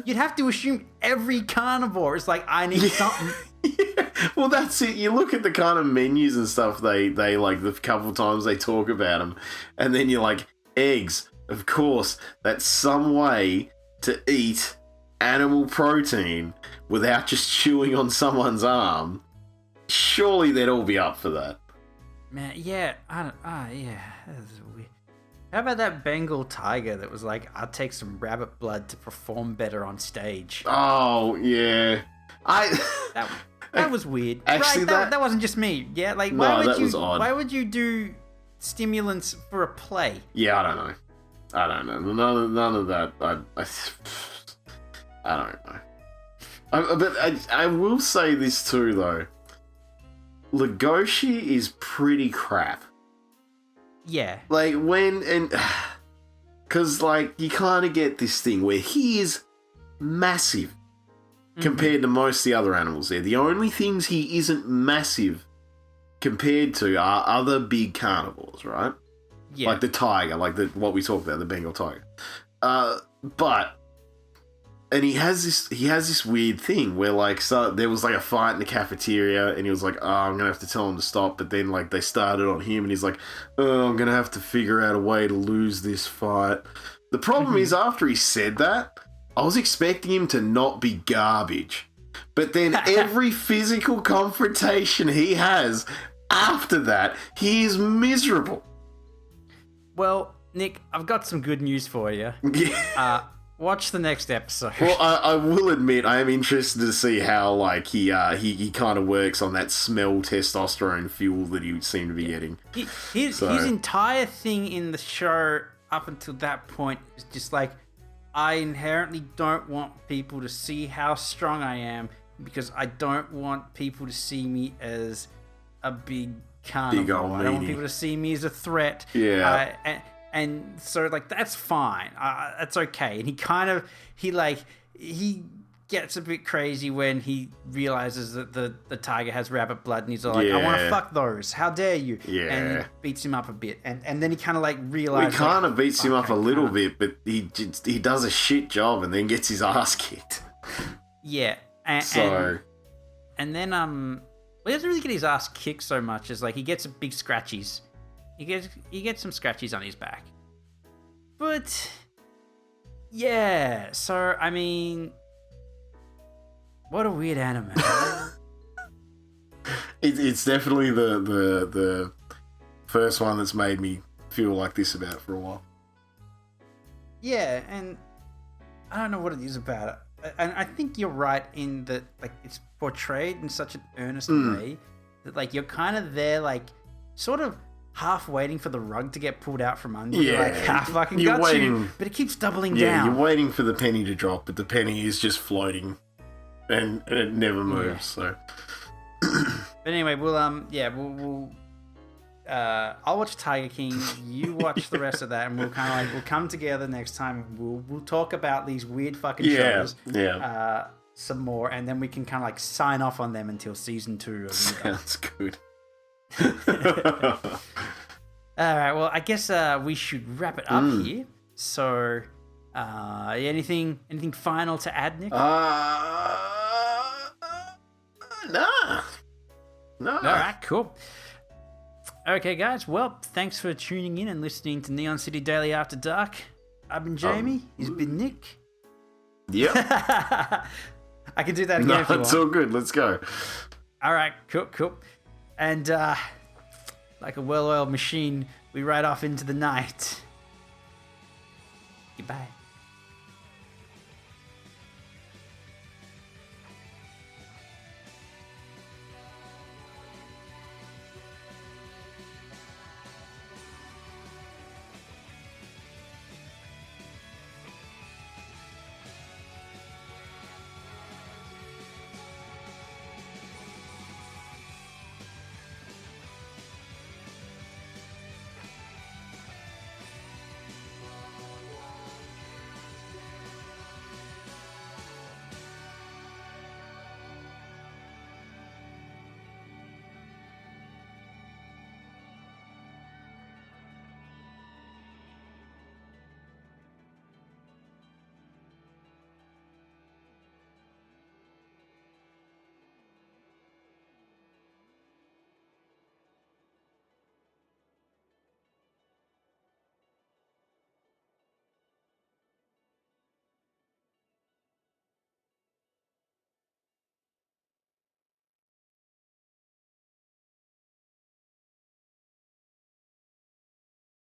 Speaker 1: you'd have to assume every carnivore is like, I need something.
Speaker 2: Yeah. Well, that's it. You look at the kind of menus and stuff they like the couple times they talk about them, and then you're like, eggs, of course, that's some way to eat animal protein without just chewing on someone's arm. Surely they'd all be up for that.
Speaker 1: Man, yeah, yeah, that's weird. How about that Bengal tiger that was like, I'll take some rabbit blood to perform better on stage?
Speaker 2: Oh, yeah.
Speaker 1: That was weird.
Speaker 2: Actually,
Speaker 1: right, that wasn't just me. Yeah, like,
Speaker 2: was odd.
Speaker 1: Why would you do stimulants for a play?
Speaker 2: Yeah, I don't know. None of that. I don't know. But I will say this too, though. Legoshi is pretty crap.
Speaker 1: Yeah.
Speaker 2: Like, because, like, you kind of get this thing where he is massive compared to most of the other animals there. The only things he isn't massive compared to are other big carnivores, right?
Speaker 1: Yeah.
Speaker 2: Like the tiger, like what we talked about, the Bengal tiger. And he has this weird thing where, like, so there was like a fight in the cafeteria and he was like, oh, I'm gonna have to tell him to stop, but then like they started on him and he's like, oh, I'm gonna have to figure out a way to lose this fight. The problem is, after he said that, I was expecting him to not be garbage, but then every physical confrontation he has after that, he is miserable.
Speaker 1: Well, Nick, I've got some good news for you. Watch the next episode.
Speaker 2: Well, I will admit I am interested to see how, like, he kind of works on that smell testosterone fuel that he would seem to be getting.
Speaker 1: His entire thing in the show up until that point is just like, I inherently don't want people to see how strong I am because I don't want people to see me as a big carnivore. I don't want people to see me as a threat.
Speaker 2: Yeah.
Speaker 1: And so, like, that's fine. That's okay. And he gets a bit crazy when he realizes that the tiger has rabbit blood, and he's all like, I want to fuck those. How dare you?
Speaker 2: Yeah.
Speaker 1: And he beats him up a bit. And then he kind of, like, realizes...
Speaker 2: He kind of beats him up a little bit, but he does a shit job and then gets his ass kicked.
Speaker 1: Yeah. And then, well, he doesn't really get his ass kicked so much as, like, he gets big scratchies. He gets some scratchies on his back. But Yeah. So I mean, what a weird anime.
Speaker 2: It's definitely the first one that's made me feel like this about for a while.
Speaker 1: Yeah, and I don't know what it is about it. And I think you're right in that, like, it's portrayed in such an earnest way that, like, you're kind of there, like, sort of half waiting for the rug to get pulled out from under you. Like, half fucking
Speaker 2: you're
Speaker 1: got
Speaker 2: waiting,
Speaker 1: you, but it keeps doubling
Speaker 2: yeah,
Speaker 1: down.
Speaker 2: you're waiting for the penny to drop, but the penny is just floating, and it never moves. So,
Speaker 1: But anyway, we'll I'll watch Tiger King. You watch the rest of that, and we'll kind of like we'll come together next time. We'll talk about these weird fucking shows, some more, and then we can kind of like sign off on them until season 2. Of
Speaker 2: sounds good.
Speaker 1: All right. Well, I guess we should wrap it up here. So, anything final to add, Nick?
Speaker 2: Nah.
Speaker 1: All right. Cool. Okay, guys. Well, thanks for tuning in and listening to Neon City Daily After Dark. I've been Jamie. He's been Nick.
Speaker 2: Yep.
Speaker 1: I can do that again if you want.
Speaker 2: It's all good. Let's go.
Speaker 1: All right. Cool. And like a well-oiled machine, we ride off into the night. Goodbye.